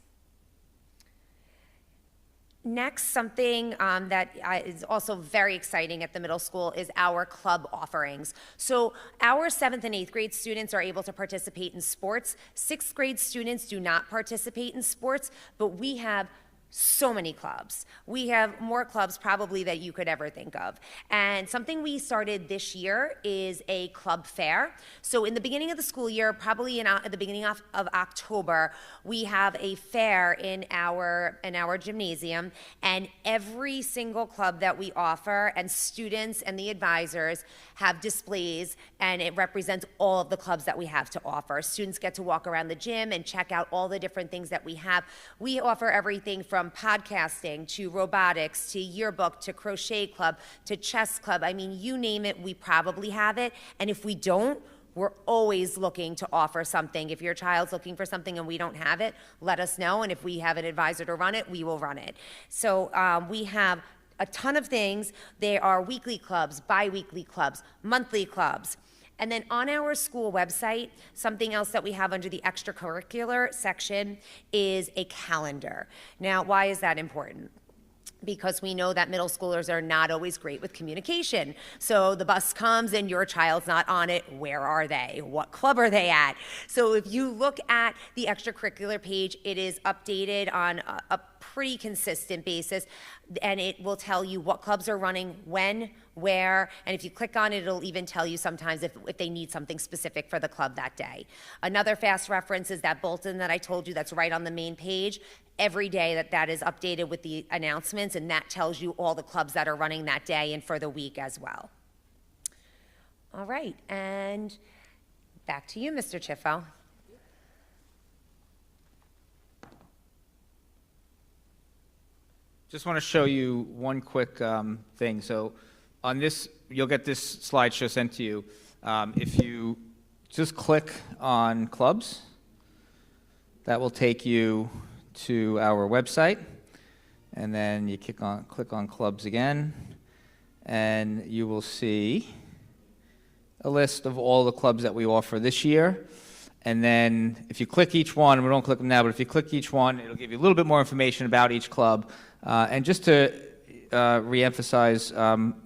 Speaker 2: Next, something that is also very exciting at the middle school is our club offerings. So our 7th and 8th grade students are able to participate in sports. 6th grade students do not participate in sports, but we have so many clubs. We have more clubs probably that you could ever think of. And something we started this year is a club fair. So in the beginning of the school year, probably at the beginning of October, we have a fair in our gymnasium, and every single club that we offer, and students and the advisors have displays, and it represents all of the clubs that we have to offer. Students get to walk around the gym and check out all the different things that we have. We offer everything from podcasting to robotics to yearbook to crochet club to chess club. I mean, you name it, we probably have it. And if we don't, we're always looking to offer something. If your child's looking for something and we don't have it, let us know. And if we have an advisor to run it, we will run it. So we have a ton of things. There are weekly clubs, bi-weekly clubs, monthly clubs. And then on our school website, something else that we have under the extracurricular section is a calendar. Now, why is that important? Because we know that middle schoolers are not always great with communication. So the bus comes and your child's not on it. Where are they? What club are they at? So if you look at the extracurricular page, it is updated on a pretty consistent basis, and it will tell you what clubs are running, when, where, and if you click on it, it'll even tell you sometimes if they need something specific for the club that day. Another fast reference is that bulletin that I told you that's right on the main page. Every day that is updated with the announcements, and that tells you all the clubs that are running that day and for the week as well. All right, and back to you, Mr. Chiffo.
Speaker 1: Just want to show you one quick thing. So on this, you'll get this slideshow sent to you. If you just click on clubs, that will take you to our website, and then you click on clubs again, and you will see a list of all the clubs that we offer this year. And then if you click each one, we don't click them now, but if you click each one, it'll give you a little bit more information about each club. And just to reemphasize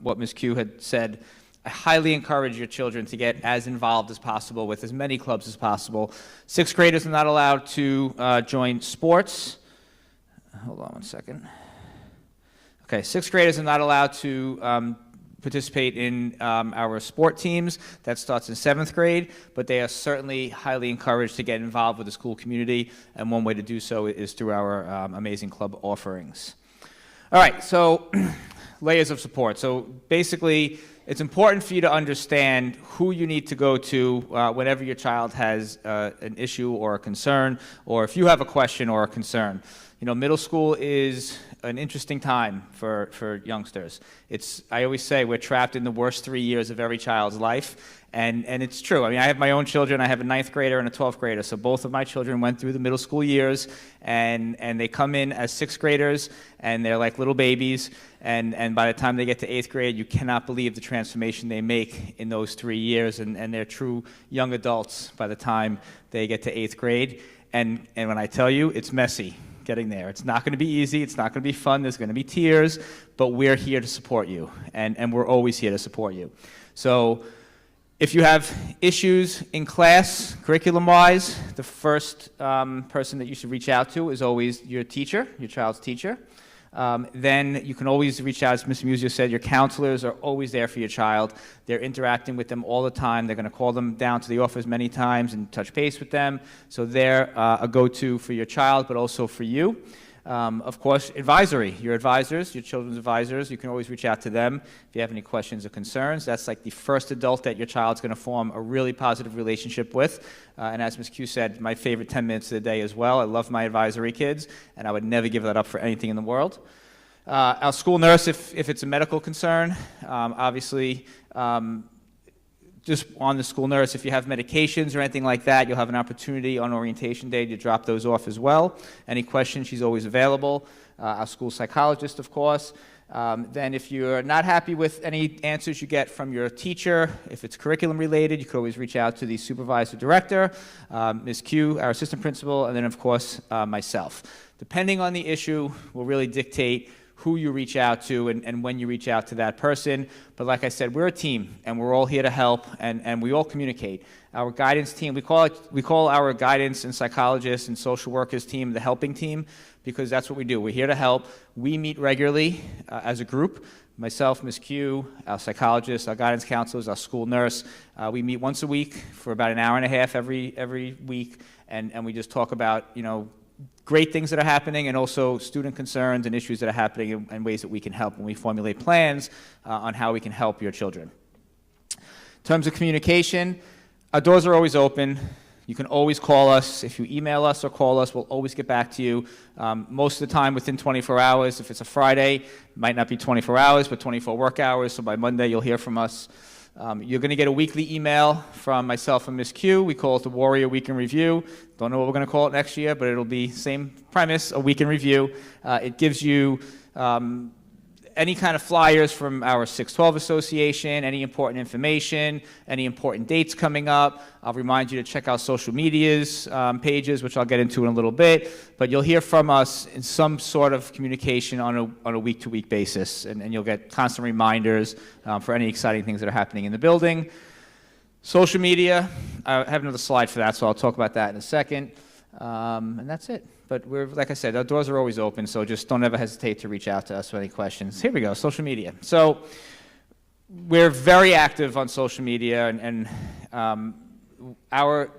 Speaker 1: what Ms. Q had said, I highly encourage your children to get as involved as possible with as many clubs as possible. 6th graders are not allowed to join sports. Hold on one second. Okay, 6th graders are not allowed to participate in our sport teams. That starts in 7th grade, but they are certainly highly encouraged to get involved with the school community, and one way to do so is through our amazing club offerings. All right, so layers of support. So basically, it's important for you to understand who you need to go to whenever your child has an issue or a concern, or if you have a question or a concern. You know, middle school is an interesting time for youngsters. I always say we're trapped in the worst 3 years of every child's life, and it's true. I mean, I have my own children. I have a 9th grader and a 12th grader, so both of my children went through the middle school years, and they come in as 6th graders, and they're like little babies, and by the time they get to 8th grade, you cannot believe the transformation they make in those 3 years, and they're true young adults by the time they get to 8th grade, and when I tell you, it's messy getting there. It's not going to be easy. It's not going to be fun. There's going to be tears, but we're here to support you, and we're always here to support you. So if you have issues in class, curriculum-wise, the first person that you should reach out to is always your teacher, your child's teacher. Then you can always reach out, as Ms. Musio said, your counselors are always there for your child. They're interacting with them all the time. They're going to call them down to the office many times and touch base with them. So they're a go-to for your child, but also for you. Of course, advisory, your advisors, your children's advisors, you can always reach out to them if you have any questions or concerns. That's like the first adult that your child's going to form a really positive relationship with. And as Ms. Q said, my favorite 10 minutes of the day as well. I love my advisory kids, and I would never give that up for anything in the world. Our school nurse, if it's a medical concern, obviously, just on the school nurse, if you have medications or anything like that, you'll have an opportunity on orientation day to drop those off as well. Any questions, she's always available. Our school psychologist, of course. Then if you're not happy with any answers you get from your teacher, if it's curriculum related, you can always reach out to the supervisor director, Ms. Q, our assistant principal, and then of course myself. Depending on the issue will really dictate who you reach out to and when you reach out to that person. But like I said, we're a team, and we're all here to help, and we all communicate. Our guidance team, we call our guidance and psychologists and social workers team the helping team, because that's what we do. We're here to help. We meet regularly as a group. Myself, Ms. Q, our psychologist, our guidance counselors, our school nurse. We meet once a week for about an hour and a half every week, and we just talk about, you know, great things that are happening and also student concerns and issues that are happening and ways that we can help when we formulate plans on how we can help your children. In terms of communication, our doors are always open. You can always call us. If you email us or call us, we'll always get back to you. Most of the time within 24 hours. If it's a Friday, it might not be 24 hours, but 24 work hours. So by Monday, you'll hear from us. You're going to get a weekly email from myself and Ms. Q. We call it the Warrior Week in Review. Don't know what we're going to call it next year, but it'll be same premise, a week in review. It gives you any kind of flyers from our 612 Association, any important information, any important dates coming up. I'll remind you to check out social medias pages, which I'll get into in a little bit. But you'll hear from us in some sort of communication on a week-to-week basis, and you'll get constant reminders for any exciting things that are happening in the building. Social media, I have another slide for that, so I'll talk about that in a second. And that's it. But like I said, our doors are always open, so just don't ever hesitate to reach out to us with any questions. Here we go, social media. So we're very active on social media, and our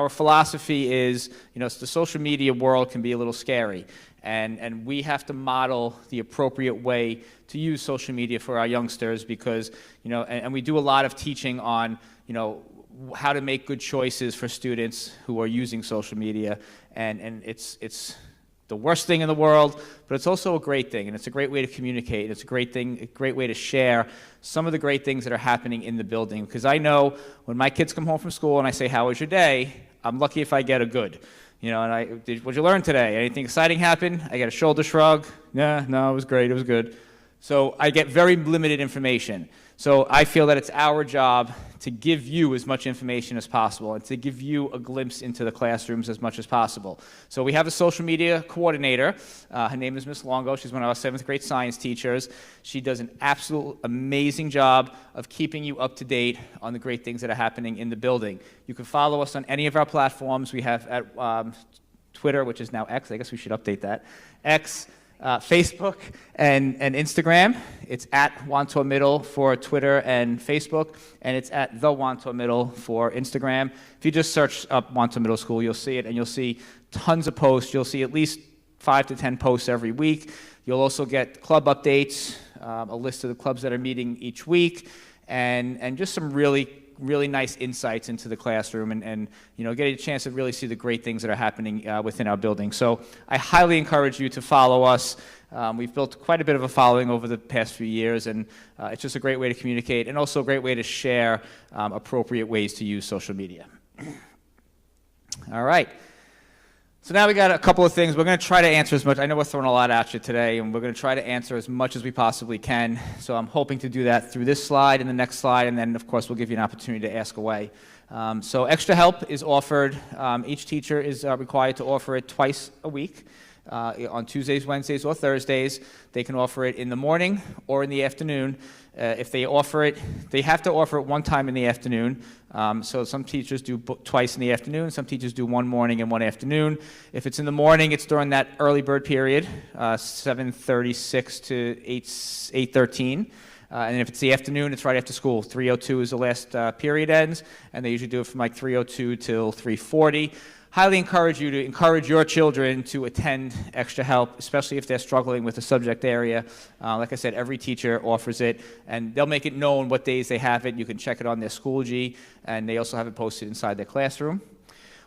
Speaker 1: philosophy is, you know, the social media world can be a little scary, and we have to model the appropriate way to use social media for our youngsters because, you know, and we do a lot of teaching on, you know, how to make good choices for students who are using social media, and it's the worst thing in the world, but it's also a great thing, and it's a great way to communicate. It's a great thing, a great way to share some of the great things that are happening in the building, because I know when my kids come home from school and I say, "How was your day?" I'm lucky if I get a good. You know, and what'd you learn today? Anything exciting happen? I get a shoulder shrug. Yeah, no, it was great, it was good. So I get very limited information. So I feel that it's our job to give you as much information as possible and to give you a glimpse into the classrooms as much as possible. So we have a social media coordinator. Her name is Ms. Longo. She's one of our 7th grade science teachers. She does an absolute amazing job of keeping you up to date on the great things that are happening in the building. You can follow us on any of our platforms. We have at Twitter, which is now X. I guess we should update that. X. Facebook and Instagram. It's at Wantagh Middle for Twitter and Facebook, and it's at The Wantagh Middle for Instagram. If you just search up Wantagh Middle School, you'll see it, and you'll see tons of posts. You'll see at least 5 to 10 posts every week. You'll also get club updates, a list of the clubs that are meeting each week, and just some really nice insights into the classroom, and get a chance to really see the great things that are happening within our building. So I highly encourage you to follow us. We've built quite a bit of a following over the past few years, and it's just a great way to communicate and also a great way to share appropriate ways to use social media. All right. So now we got a couple of things. We're going to try to answer as much. I know we're throwing a lot at you today, and we're going to try to answer as much as we possibly can. So I'm hoping to do that through this slide and the next slide, and then, of course, we'll give you an opportunity to ask away. So extra help is offered. Each teacher is required to offer it twice a week. On Tuesdays, Wednesdays, or Thursdays. They can offer it in the morning or in the afternoon. If they offer it, they have to offer it one time in the afternoon. So some teachers do twice in the afternoon. Some teachers do one morning and one afternoon. If it's in the morning, it's during that early bird period, 7:36 to 8:13. And if it's the afternoon, it's right after school. 3:02 is the last period ends, and they usually do it from like 3:02 till 3:40. Highly encourage you to encourage your children to attend extra help, especially if they're struggling with a subject area. Like I said, every teacher offers it, and they'll make it known what days they have it. You can check it on their Schoology, and they also have it posted inside their classroom.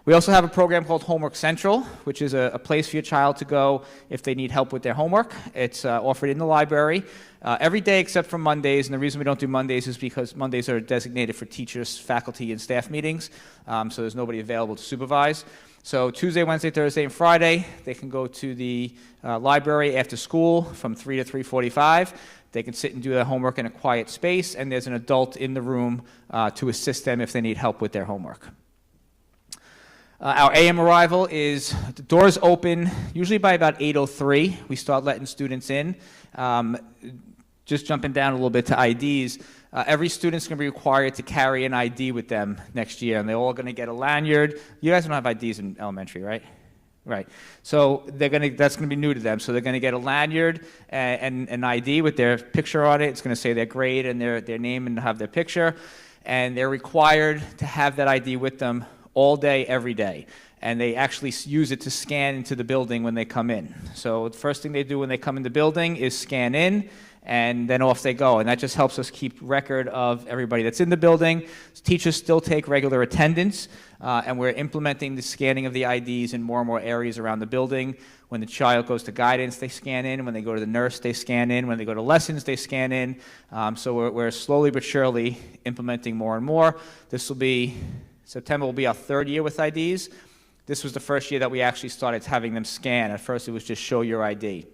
Speaker 1: We also have a program called Homework Central, which is a place for your child to go if they need help with their homework. It's offered in the library every day except for Mondays, and the reason we don't do Mondays is because Mondays are designated for teachers, faculty, and staff meetings, so there's nobody available to supervise. So Tuesday, Wednesday, Thursday, and Friday, they can go to the library after school from 3 to 3:45. They can sit and do their homework in a quiet space, and there's an adult in the room to assist them if they need help with their homework. Our AM arrival is, the doors open usually by about 8:03. We start letting students in. Just jumping down a little bit to IDs, every student's going to be required to carry an ID with them next year, and they're all going to get a lanyard. You guys don't have IDs in elementary, right? Right. So that's going to be new to them. So they're going to get a lanyard and an ID with their picture on it. It's going to say their grade and their name and have their picture. And they're required to have that ID with them all day, every day. And they actually use it to scan into the building when they come in. So the first thing they do when they come in the building is scan in, and then off they go. And that just helps us keep record of everybody that's in the building. Teachers still take regular attendance, and we're implementing the scanning of the IDs in more and more areas around the building. When the child goes to guidance, they scan in. When they go to the nurse, they scan in. When they go to lessons, they scan in. So we're slowly but surely implementing more and more. September will be our third year with IDs. This was the first year that we actually started having them scan. At first, it was just show your ID.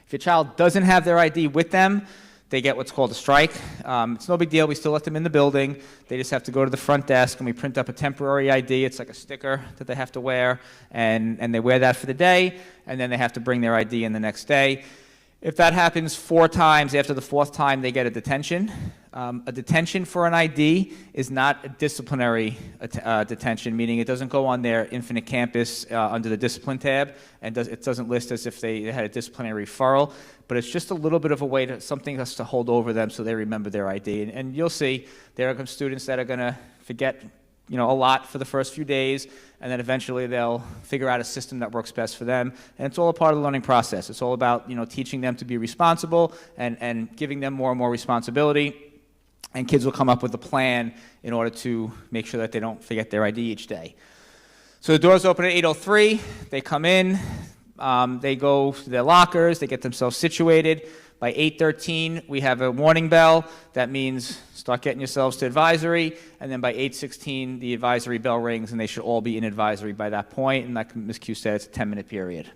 Speaker 1: If your child doesn't have their ID with them, they get what's called a strike. It's no big deal. We still let them in the building. They just have to go to the front desk, and we print up a temporary ID. It's like a sticker that they have to wear, and they wear that for the day, and then they have to bring their ID in the next day. If that happens 4 times, after the 4th time, they get a detention. A detention for an ID is not a disciplinary detention, meaning it doesn't go on their Infinite Campus under the discipline tab, and it doesn't list as if they had a disciplinary referral, but it's just a little bit of a way something has to hold over them so they remember their ID. And you'll see there are some students that are going to forget a lot for the first few days, and then eventually they'll figure out a system that works best for them. And it's all a part of the learning process. It's all about, teaching them to be responsible and giving them more and more responsibility. And kids will come up with a plan in order to make sure that they don't forget their ID each day. So the doors open at 8:03. They come in. They go to their lockers. They get themselves situated. By 8:13, we have a warning bell. That means start getting yourselves to advisory. And then by 8:16, the advisory bell rings, and they should all be in advisory by that point. And like Ms. Q said, it's a 10-minute period.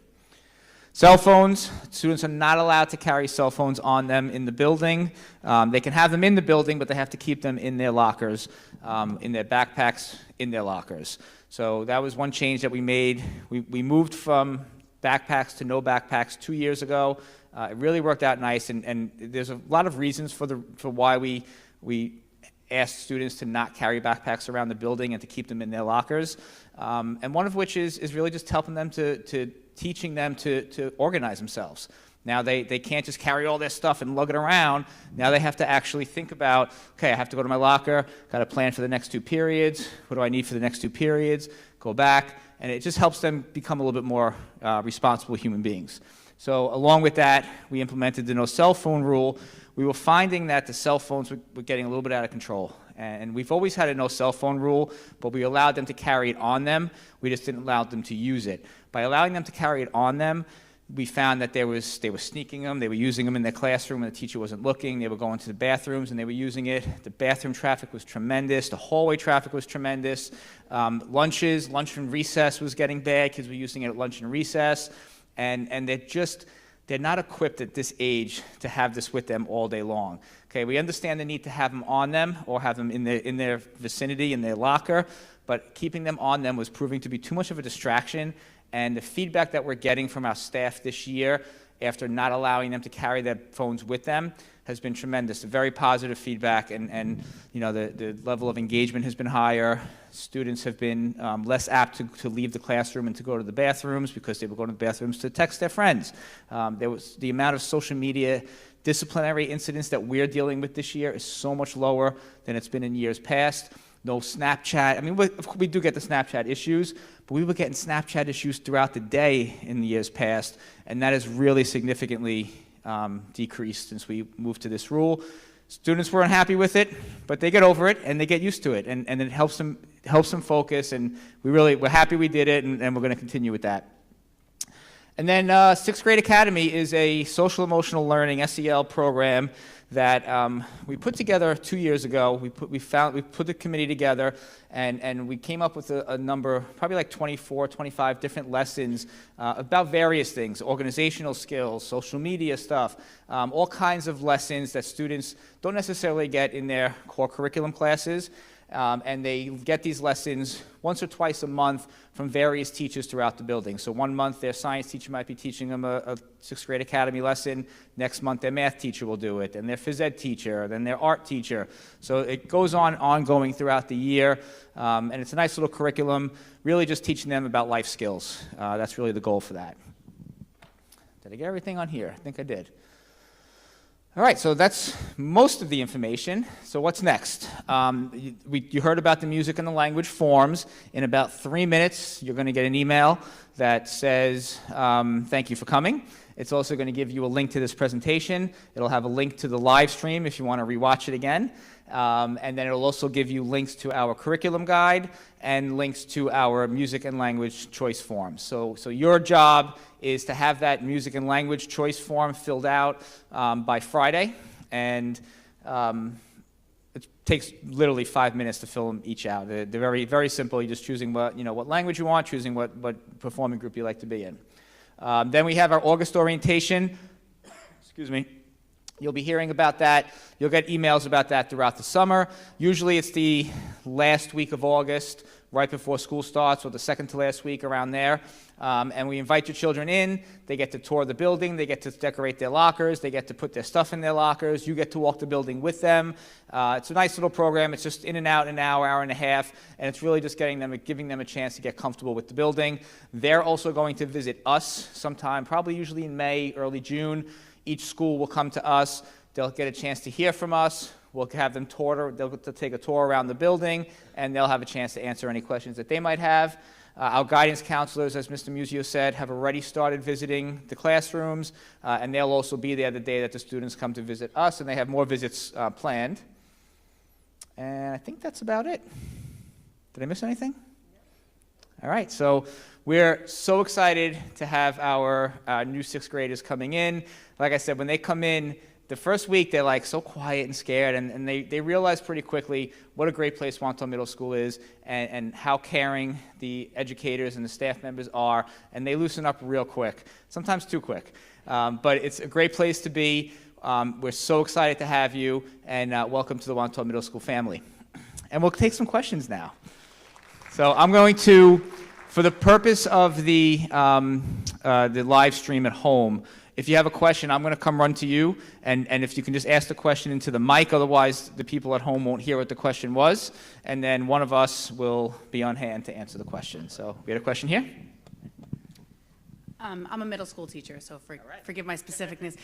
Speaker 1: Cell phones. Students are not allowed to carry cell phones on them in the building. They can have them in the building, but they have to keep them in their lockers, in their backpacks, in their lockers. So that was one change that we made. We moved from backpacks to no backpacks 2 years ago. It really worked out nice, and there's a lot of reasons for why we asked students to not carry backpacks around the building and to keep them in their lockers. And one of which is really just helping them to teaching them to organize themselves. Now they can't just carry all their stuff and lug it around. Now they have to actually think about, okay, I have to go to my locker, got to plan for the next 2 periods. What do I need for the next 2 periods? Go back, and it just helps them become a little bit more responsible human beings. So along with that, we implemented the no cell phone rule. We were finding that the cell phones were getting a little bit out of control. And we've always had a no cell phone rule, but we allowed them to carry it on them. We just didn't allow them to use it. By allowing them to carry it on them, we found that they were sneaking them, they were using them in their classroom when the teacher wasn't looking, they were going to the bathrooms and they were using it. The bathroom traffic was tremendous, the hallway traffic was tremendous. Lunch and recess was getting bad, kids were using it at lunch and recess. And they're not equipped at this age to have this with them all day long. Okay, we understand the need to have them on them or have them in their vicinity, in their locker, but keeping them on them was proving to be too much of a distraction. And the feedback that we're getting from our staff this year, after not allowing them to carry their phones with them, has been tremendous. Very positive feedback, and you know, the level of engagement has been higher. Students have been less apt to leave the classroom and to go to the bathrooms because they were going to the bathrooms to text their friends. There was the amount of social media disciplinary incidents that we're dealing with this year is so much lower than it's been in years past. No Snapchat. I mean, we do get the Snapchat issues, but we were getting Snapchat issues throughout the day in the years past, and that has really significantly decreased since we moved to this rule. Students were unhappy with it, but they get over it and they get used to it, and it helps them focus, and we're happy we did it, and we're going to continue with that. And then Sixth Grade Academy is a social emotional learning SEL program that we put together 2 years ago. We put the committee together, and we came up with a number, probably like 24, 25 different lessons about various things: organizational skills, social media stuff, all kinds of lessons that students don't necessarily get in their core curriculum classes. And they get these lessons once or twice a month from various teachers throughout the building. So one month their science teacher might be teaching them a Sixth Grade Academy lesson. Next month their math teacher will do it, and their phys ed teacher, then their art teacher. So it goes on ongoing throughout the year, and it's a nice little curriculum, really just teaching them about life skills. That's really the goal for that. Did I get everything on here? I think I did. All right, so that's most of the information. So what's next? You heard about the music and the language forms. In about 3 minutes, you're going to get an email that says, thank you for coming. It's also going to give you a link to this presentation. It'll have a link to the live stream if you want to rewatch it again. And then it'll also give you links to our curriculum guide and links to our music and language choice forms. So your job is to have that music and language choice form filled out by Friday, and it takes literally 5 minutes to fill them each out. They're very, very simple. You're just choosing what language you want, choosing what performing group you like to be in. Then we have our August orientation. Excuse me. You'll be hearing about that. You'll get emails about that throughout the summer. Usually it's the last week of August, right before school starts, or the second to last week around there. And we invite your children in. They get to tour the building. They get to decorate their lockers. They get to put their stuff in their lockers. You get to walk the building with them. It's a nice little program. It's just in and out an hour and a half, and it's really just giving them a chance to get comfortable with the building. They're also going to visit us sometime, probably usually in May, early June. Each school will come to us. They'll get a chance to hear from us. We'll have them they'll take a tour around the building, and they'll have a chance to answer any questions that they might have. Our guidance counselors, as Mr. Musio said, have already started visiting the classrooms, and they'll also be there the day that the students come to visit us, and they have more visits planned. And I think that's about it. Did I miss anything? All right, so we're so excited to have our new sixth graders coming in. Like I said, when they come in, the first week they're like so quiet and scared, and they realize pretty quickly what a great place Wantagh Middle School is, and how caring the educators and the staff members are, and they loosen up real quick, sometimes too quick. But it's a great place to be. We're so excited to have you, and welcome to the Wantagh Middle School family. And we'll take some questions now. So I'm going to, for the purpose of the live stream at home, if you have a question, I'm going to come run to you, and if you can just ask the question into the mic, otherwise the people at home won't hear what the question was, and then one of us will be on hand to answer the question. So we had a question here?
Speaker 8: I'm a middle school teacher, so forgive my specificness.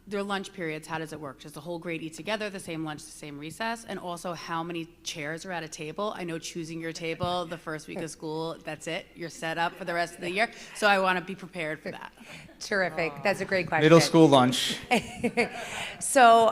Speaker 8: Their lunch periods, how does it work? Does the whole grade eat together, the same lunch, the same recess? And also, how many chairs are at a table? I know choosing your table the first week of school, that's it. You're set up for the rest of the year. So I want to be prepared for that.
Speaker 2: Terrific. That's a great question.
Speaker 1: Middle school lunch.
Speaker 2: So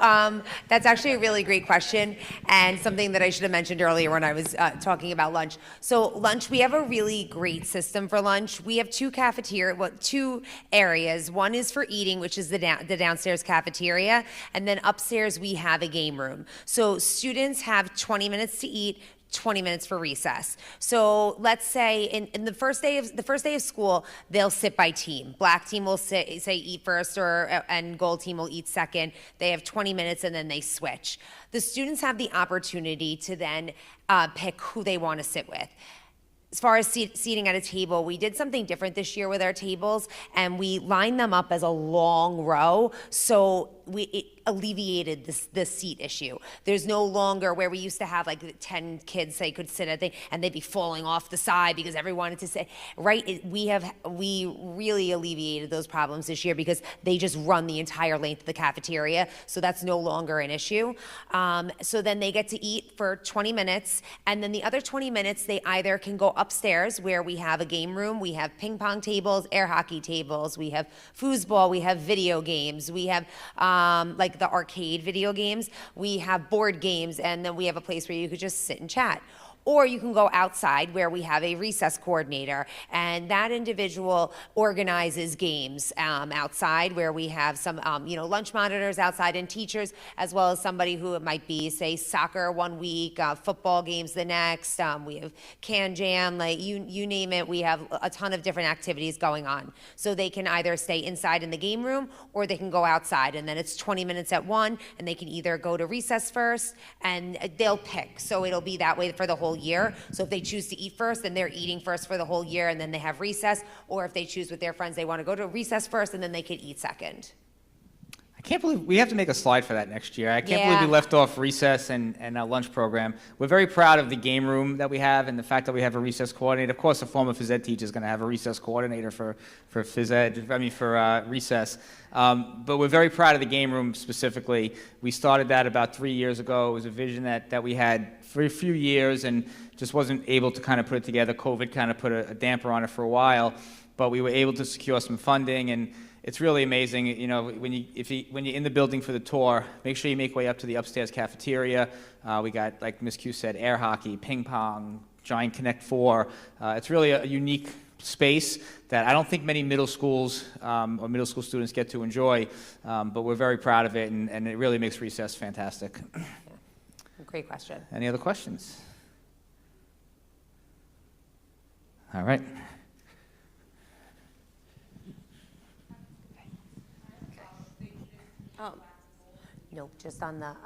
Speaker 2: that's actually a really great question and something that I should have mentioned earlier when I was talking about lunch. So lunch, we have a really great system for lunch. We have two areas. One is for eating, which is the downstairs cafeteria, and then upstairs we have a game room. So students have 20 minutes to eat, 20 minutes for recess. So let's say in the first day of school, they'll sit by team. Black team will eat first, and gold team will eat second. They have 20 minutes and then they switch. The students have the opportunity to then pick who they want to sit with. As far as seating at a table, we did something different this year with our tables, and we lined them up as a long row, so it alleviated this seat issue. There's no longer where we used to have like 10 kids they could sit at and they'd be falling off the side because everyone wanted to sit. Right? We really alleviated those problems this year because they just run the entire length of the cafeteria, so that's no longer an issue. So then they get to eat for 20 minutes, and then the other 20 minutes they either can go upstairs where we have a game room, we have ping pong tables, air hockey tables, we have foosball, we have video games, we have like the arcade video games, we have board games, and then we have a place where you could just sit and chat. Or you can go outside where we have a recess coordinator, and that individual organizes games outside where we have some lunch monitors outside and teachers, as well as somebody who it might be, say, soccer one week, football games the next, we have Can Jam, like you name it, we have a ton of different activities going on. So they can either stay inside in the game room or they can go outside, and then it's 20 minutes at one, and they can either go to recess first, and they'll pick. So it'll be that way for the whole year. So if they choose to eat first, then they're eating first for the whole year, and then they have recess. Or if they choose with their friends, they want to go to recess first, and then they could eat second.
Speaker 1: I can't believe we have to make a slide for that next year. I can't believe we left off recess and our lunch program. We're very proud of the game room that we have and the fact that we have a recess coordinator. Of course, a former phys ed teacher is going to have a recess coordinator for recess. But we're very proud of the game room specifically. We started that about 3 years ago. It was a vision that we had for a few years and just wasn't able to kind of put it together. COVID kind of put a damper on it for a while, but we were able to secure some funding, and it's really amazing. You know, when you're in the building for the tour, make sure you make way up to the upstairs cafeteria. We got, like Ms. Q said, air hockey, ping pong, Giant Connect 4. It's really a unique space that I don't think many middle schools or middle school students get to enjoy, but we're very proud of it, and it really makes recess fantastic.
Speaker 2: Great question.
Speaker 1: Any other questions? All right.
Speaker 2: No, just on the,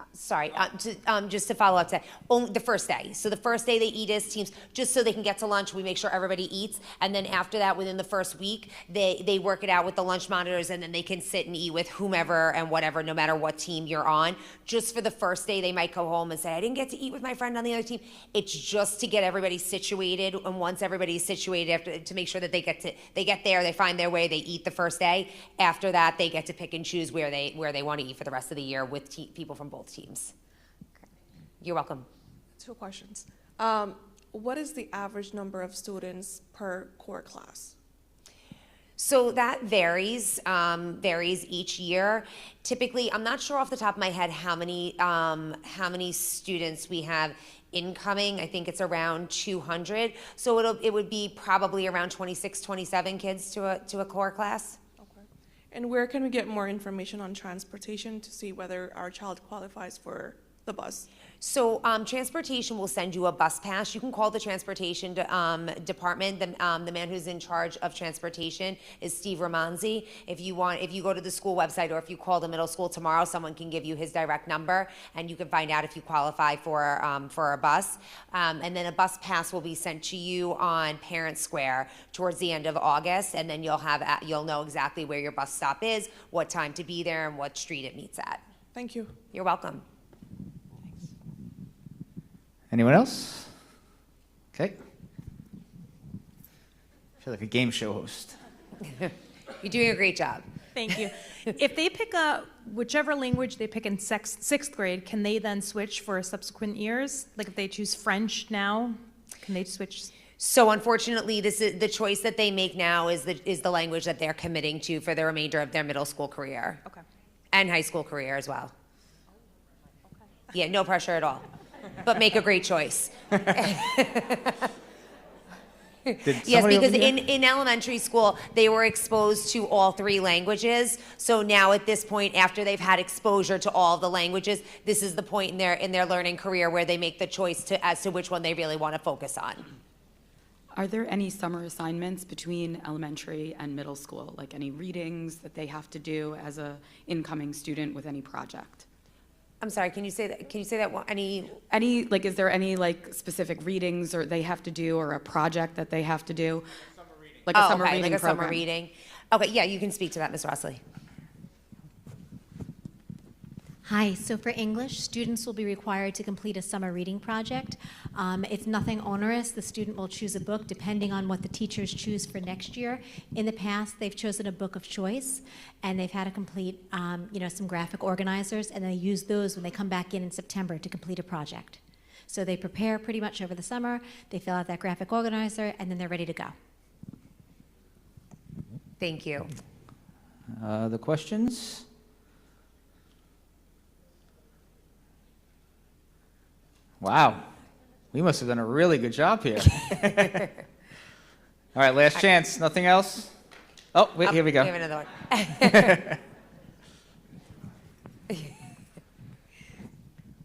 Speaker 2: just to follow up to that, only the first day. So the first day they eat as teams, just so they can get to lunch, we make sure everybody eats. And then after that, within the first week, they work it out with the lunch monitors, and then they can sit and eat with whomever and whatever, no matter what team you're on. Just for the first day, they might go home and say, I didn't get to eat with my friend on the other team. It's just to get everybody situated. And once everybody's situated, to make sure that they get there, they find their way, they eat the first day. After that, they get to pick and choose where they want to eat for the rest of the year with people from both teams. You're welcome.
Speaker 9: 2 questions. What is the average number of students per core class?
Speaker 2: So that varies each year. Typically, I'm not sure off the top of my head how many students we have incoming. I think it's around 200. So it would be probably around 26, 27 kids to a core class.
Speaker 9: And where can we get more information on transportation to see whether our child qualifies for the bus?
Speaker 2: So transportation will send you a bus pass. You can call the transportation department. The man who's in charge of transportation is Steve Romanzi. If you go to the school website or if you call the middle school tomorrow, someone can give you his direct number, and you can find out if you qualify for a bus. And then a bus pass will be sent to you on Parent Square towards the end of August, and then you'll know exactly where your bus stop is, what time to be there, and what street it meets at.
Speaker 9: Thank you.
Speaker 2: You're welcome.
Speaker 1: Anyone else? Okay. I feel like a game show host.
Speaker 2: You're doing a great job.
Speaker 10: Thank you. If they pick whichever language they pick in sixth grade, can they then switch for subsequent years? Like if they choose French now, can they switch?
Speaker 2: So unfortunately, this is the choice that they make now is the language that they're committing to for the remainder of their middle school career.
Speaker 10: Okay.
Speaker 2: And high school career as well. Yeah, no pressure at all. But make a great choice. Yes,
Speaker 1: somebody
Speaker 2: because
Speaker 1: over here?
Speaker 2: in elementary school, they were exposed to all 3 languages. So now at this point, after they've had exposure to all the languages, this is the point in their learning career where they make the choice as to which one they really want to focus on.
Speaker 11: Are there any summer assignments between elementary and middle school, like any readings that they have to do as a incoming student with any project?
Speaker 2: I'm sorry, can you say that? Can you say that any?
Speaker 11: Like, is there any like specific readings or they have to do, or a project that they have to do? Like a summer
Speaker 2: okay,
Speaker 11: reading
Speaker 2: like a
Speaker 11: program?
Speaker 2: summer reading. Okay, yeah, you can speak to that, Ms. Rossley.
Speaker 4: Hi, so for English, students will be required to complete a summer reading project. It's nothing onerous. The student will choose a book depending on what the teachers choose for next year. In the past, they've chosen a book of choice, and they've had to complete some graphic organizers, and they use those when they come back in September to complete a project. So they prepare pretty much over the summer, they fill out that graphic organizer, and then they're ready to go.
Speaker 2: Thank you.
Speaker 1: The questions? Wow, we must have done a really good job here. All right, last chance. Nothing else? Oh, wait, here we go.
Speaker 2: We have another one.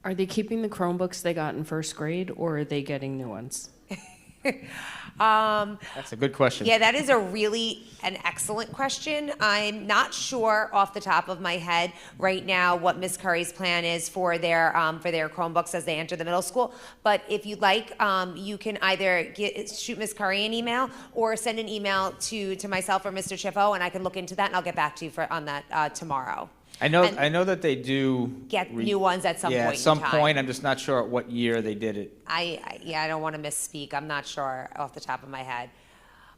Speaker 12: Are they keeping the Chromebooks they got in first grade, or are they getting new ones?
Speaker 1: That's a good question.
Speaker 2: Yeah, that is an excellent question. I'm not sure off the top of my head right now what Ms. Curry's plan is for their Chromebooks as they enter the middle school. But if you'd like, you can either shoot Ms. Curry an email or send an email to myself or Mr. Chifo, and I can look into that and I'll get back to you on that tomorrow.
Speaker 1: I know that they do
Speaker 2: Get new ones at some point
Speaker 1: Yeah,
Speaker 2: in
Speaker 1: at some
Speaker 2: time.
Speaker 1: point. I'm just not sure at what year they did it.
Speaker 2: I don't want to misspeak. I'm not sure off the top of my head.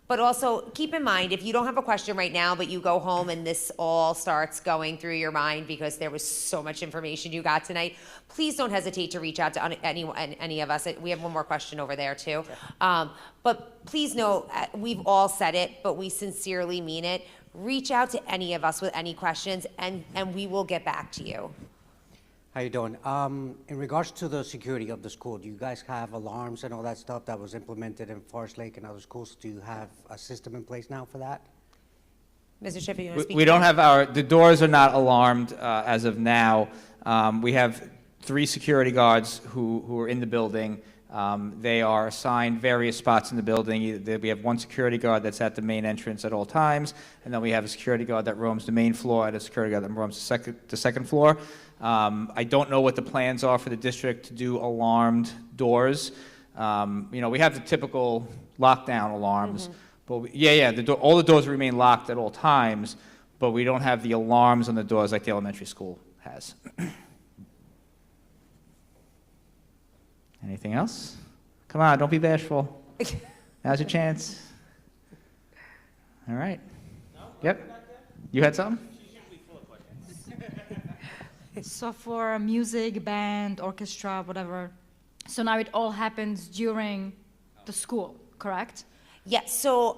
Speaker 2: But also, keep in mind, if you don't have a question right now, but you go home and this all starts going through your mind because there was so much information you got tonight, please don't hesitate to reach out to any of us. We have one more question over there, too. But please know, we've all said it, but we sincerely mean it. Reach out to any of us with any questions, and we will get back to you.
Speaker 13: How you doing? In regards to the security of the school, do you guys have alarms and all that stuff that was implemented in Forest Lake and other schools? Do you have a system in place now for that?
Speaker 2: Mr. Chifo, you want to speak?
Speaker 1: We don't have the doors are not alarmed as of now. We have 3 security guards who are in the building. They are assigned various spots in the building. We have one security guard that's at the main entrance at all times, and then we have a security guard that roams the main floor and a security guard that roams the second floor. I don't know what the plans are for the district to do alarmed doors. We have the typical lockdown alarms, but all the doors remain locked at all times, but we don't have the alarms on the doors like the elementary school has. Anything else? Come on, don't be bashful. Now's your chance. All right. Yep. You had something?
Speaker 14: So for music, band, orchestra, whatever, so now it all happens during the school, correct?
Speaker 2: Yes, so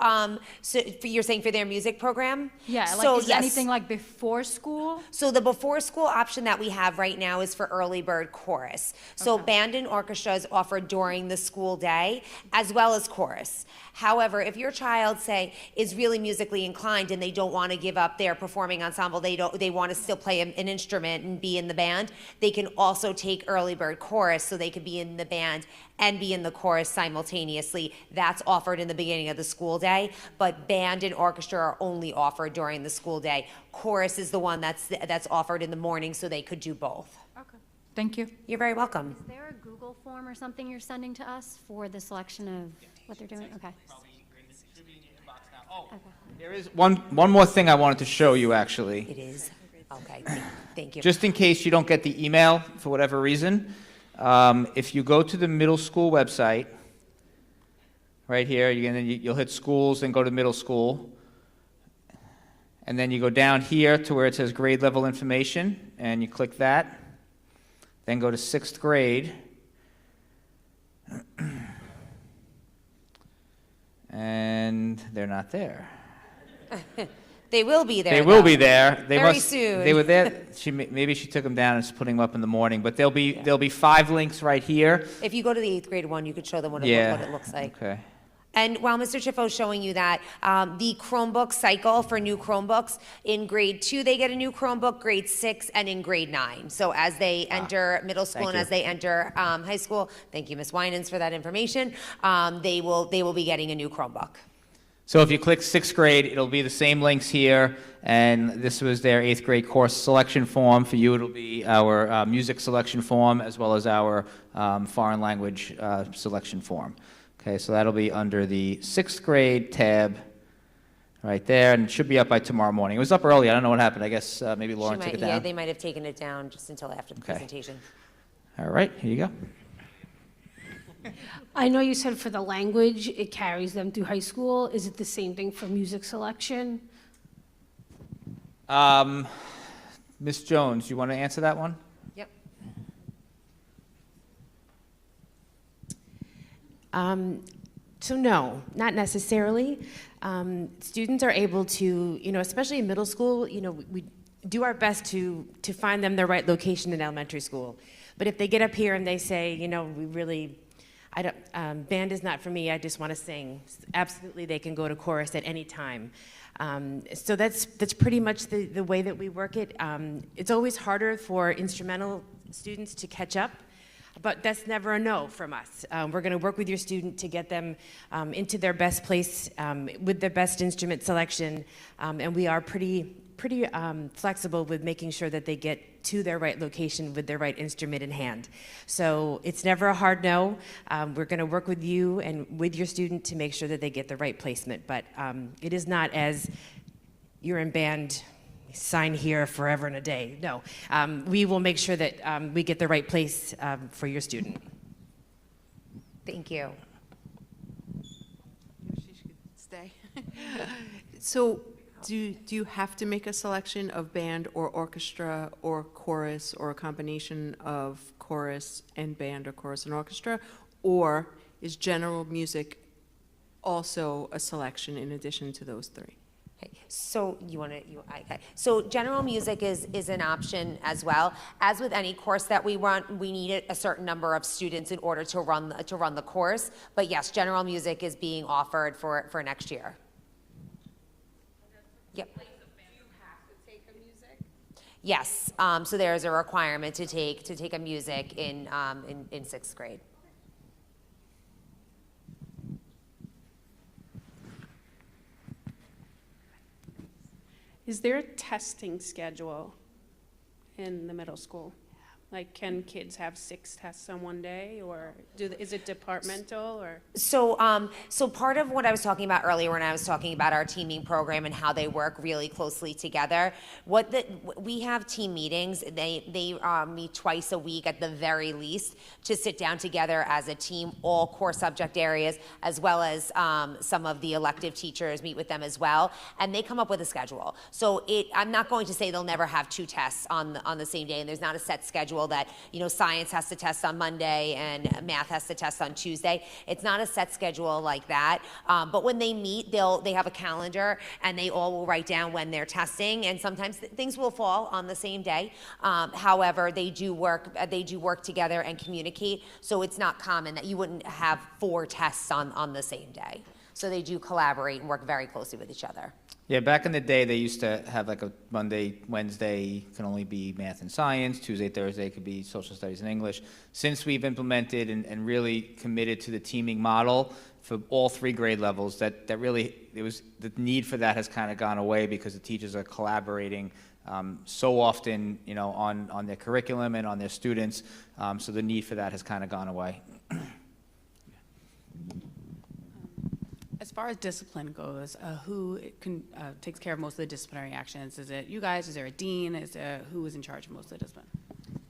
Speaker 2: you're saying for their music program?
Speaker 14: Yeah,
Speaker 2: So,
Speaker 14: like is
Speaker 2: yes.
Speaker 14: anything like before school?
Speaker 2: So the before school option that we have right now is for early bird chorus. So band and orchestra is offered during the school day as well as chorus. However, if your child, say, is really musically inclined and they don't want to give up their performing ensemble, they want to still play an instrument and be in the band, they can also take early bird chorus so they could be in the band and be in the chorus simultaneously. That's offered in the beginning of the school day, but band and orchestra are only offered during the school day. Chorus is the one that's offered in the morning, so they could do both.
Speaker 14: Okay. Thank you.
Speaker 2: You're very welcome.
Speaker 15: Is there a Google form or something you're sending to us for the selection of what they're doing? Okay.
Speaker 1: There is one more thing I wanted to show you, actually.
Speaker 2: It is? Okay, thank you.
Speaker 1: Just in case you don't get the email for whatever reason, if you go to the middle school website, right here, you'll hit schools and go to middle school. And then you go down here to where it says grade level information, and you click that. Then go to 6th grade. And they're not there.
Speaker 2: They will be there.
Speaker 1: They will
Speaker 2: though.
Speaker 1: be there. They
Speaker 2: Very
Speaker 1: must,
Speaker 2: soon.
Speaker 1: They were there. Maybe she took them down and is putting them up in the morning. But there'll be 5 links right here.
Speaker 2: If you go to the 8th grade one, you could show them what it looks like.
Speaker 1: Okay.
Speaker 2: And while Mr. Chifo is showing you that, the Chromebook cycle for new Chromebooks, in grade 2, they get a new Chromebook, grade 6, and in grade 9. So as they enter middle school
Speaker 1: Thank
Speaker 2: and
Speaker 1: you.
Speaker 2: as they enter high school, thank you, Ms. Winans, for that information, they will be getting a new Chromebook.
Speaker 1: So if you click 6th grade, it'll be the same links here, and this was their 8th grade course selection form. For you, it'll be our music selection form as well as our foreign language selection form. Okay, so that'll be under the 6th grade tab right there, and it should be up by tomorrow morning. It was up early. I don't know what happened. I guess maybe Lauren took it down.
Speaker 2: Yeah, they might have taken it down just until after the presentation.
Speaker 1: All right, here you go.
Speaker 16: I know you said for the language, it carries them through high school. Is it the same thing for music selection?
Speaker 1: Ms. Jones, you want to answer that one?
Speaker 2: Yep.
Speaker 5: So no, not necessarily. Students are able to, especially in middle school, we do our best to find them the right location in elementary school. But if they get up here and they say, band is not for me, I just want to sing, absolutely they can go to chorus at any time. So that's pretty much the way that we work it. It's always harder for instrumental students to catch up, but that's never a no from us. We're going to work with your student to get them into their best place with their best instrument selection, and we are pretty flexible with making sure that they get to their right location with their right instrument in hand. So it's never a hard no. We're going to work with you and with your student to make sure that they get the right placement, but it is not as you're in band, sign here forever and a day. No, we will make sure that we get the right place for your student.
Speaker 2: Thank you.
Speaker 17: She should stay. So do you have to make a selection of band or orchestra or chorus or a combination of chorus and band or chorus and orchestra? Or is general music also a selection in addition to those 3?
Speaker 2: Okay, so so general music is an option as well. As with any course that we run, we need a certain number of students in order to run the course. But yes, general music is being offered for next year. Yep. Yes, so there is a requirement to take a music in 6th grade.
Speaker 18: Is there a testing schedule in the middle school? Like, can kids have 6 tests on one day, or is it departmental, or?
Speaker 2: So part of what I was talking about earlier when I was talking about our teaming program and how they work really closely together, we have team meetings. They meet twice a week at the very least to sit down together as a team, all core subject areas, as well as some of the elective teachers meet with them as well, and they come up with a schedule. So I'm not going to say they'll never have 2 tests on the same day, and there's not a set schedule that science has to test on Monday and math has to test on Tuesday. It's not a set schedule like that. But when they meet, they have a calendar and they all will write down when they're testing. And sometimes things will fall on the same day. However, they do work together and communicate. So it's not common that you wouldn't have 4 tests on the same day. So they do collaborate and work very closely with each other.
Speaker 1: Yeah, back in the day, they used to have like a Monday, Wednesday can only be math and science, Tuesday, Thursday could be social studies and English. Since we've implemented and really committed to the teaming model for all 3 grade levels, that really, the need for that has kind of gone away because the teachers are collaborating so often, on their curriculum and on their students, so the need for that has kind of gone away.
Speaker 8: As far as discipline goes, who takes care of most of the disciplinary actions? Is it you guys? Is there a dean? Who is in charge of most of the discipline?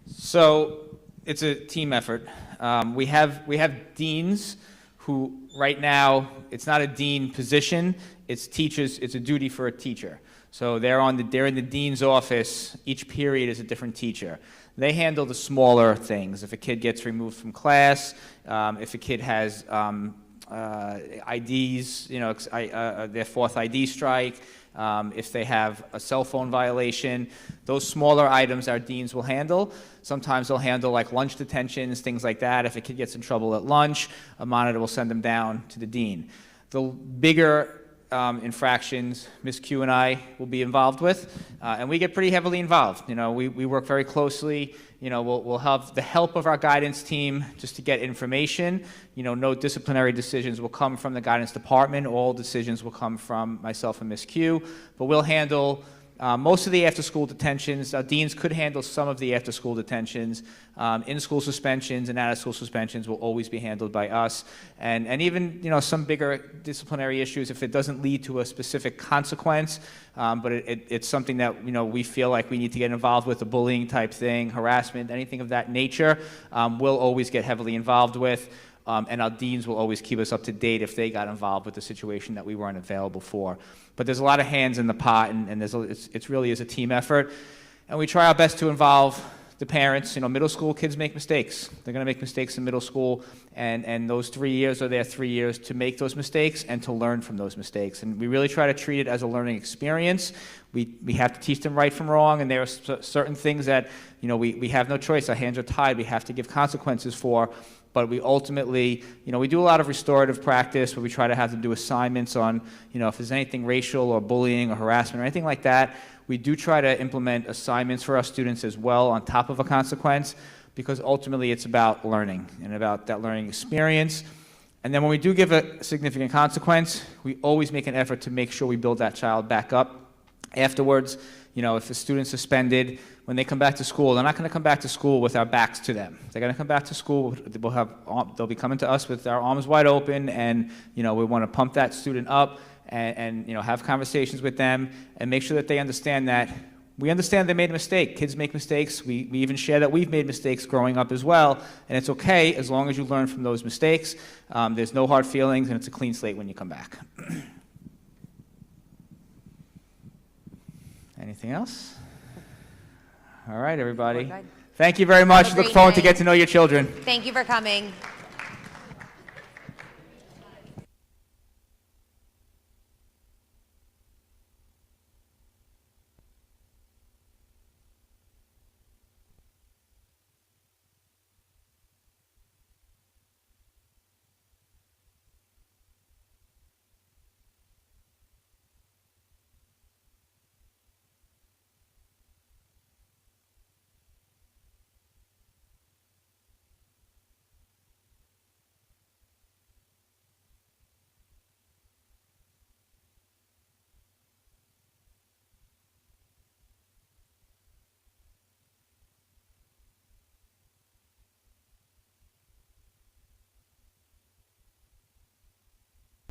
Speaker 1: So it's a team effort. We have deans who right now, it's not a dean position, it's teachers, it's a duty for a teacher. So they're in the dean's office, each period is a different teacher. They handle the smaller things. If a kid gets removed from class, if a kid has IDs, their fourth ID strike, if they have a cell phone violation. Those smaller items our deans will handle. Sometimes they'll handle like lunch detentions, things like that. If a kid gets in trouble at lunch, a monitor will send them down to the dean. The bigger infractions, Ms. Q and I will be involved with, and we get pretty heavily involved. We work very closely. We'll have the help of our guidance team just to get information. No disciplinary decisions will come from the guidance department. All decisions will come from myself and Ms. Q, but we'll handle most of the after-school detentions. Deans could handle some of the after-school detentions. In-school suspensions and out-of-school suspensions will always be handled by us. And even, some bigger disciplinary issues, if it doesn't lead to a specific consequence, but it's something that, we feel like we need to get involved with, a bullying type thing, harassment, anything of that nature, we'll always get heavily involved with. And our deans will always keep us up to date if they got involved with the situation that we weren't available for. But there's a lot of hands in the pot, and it really is a team effort. And we try our best to involve the parents. Middle school kids make mistakes. They're going to make mistakes in middle school, and those 3 years are their 3 years to make those mistakes and to learn from those mistakes. And we really try to treat it as a learning experience. We have to teach them right from wrong, and there are certain things that, we have no choice. Our hands are tied. We have to give consequences for. But we ultimately, we do a lot of restorative practice where we try to have them do assignments on, if there's anything racial or bullying or harassment or anything like that. We do try to implement assignments for our students as well on top of a consequence, because ultimately it's about learning and about that learning experience. And then when we do give a significant consequence, we always make an effort to make sure we build that child back up afterwards. If a student's suspended, when they come back to school, they're not going to come back to school with our backs to them. They're going to come back to school, they'll be coming to us with our arms wide open, and, we want to pump that student up and have conversations with them and make sure that they understand that we understand they made a mistake. Kids make mistakes. We even share that we've made mistakes growing up as well, and it's okay as long as you learn from those mistakes. There's no hard feelings, and it's a clean slate when you come back. Anything else? All right, everybody. Thank you very much.
Speaker 2: Have a
Speaker 1: Look
Speaker 2: great
Speaker 1: forward to
Speaker 2: night.
Speaker 1: get to know your children.
Speaker 2: Thank you for coming.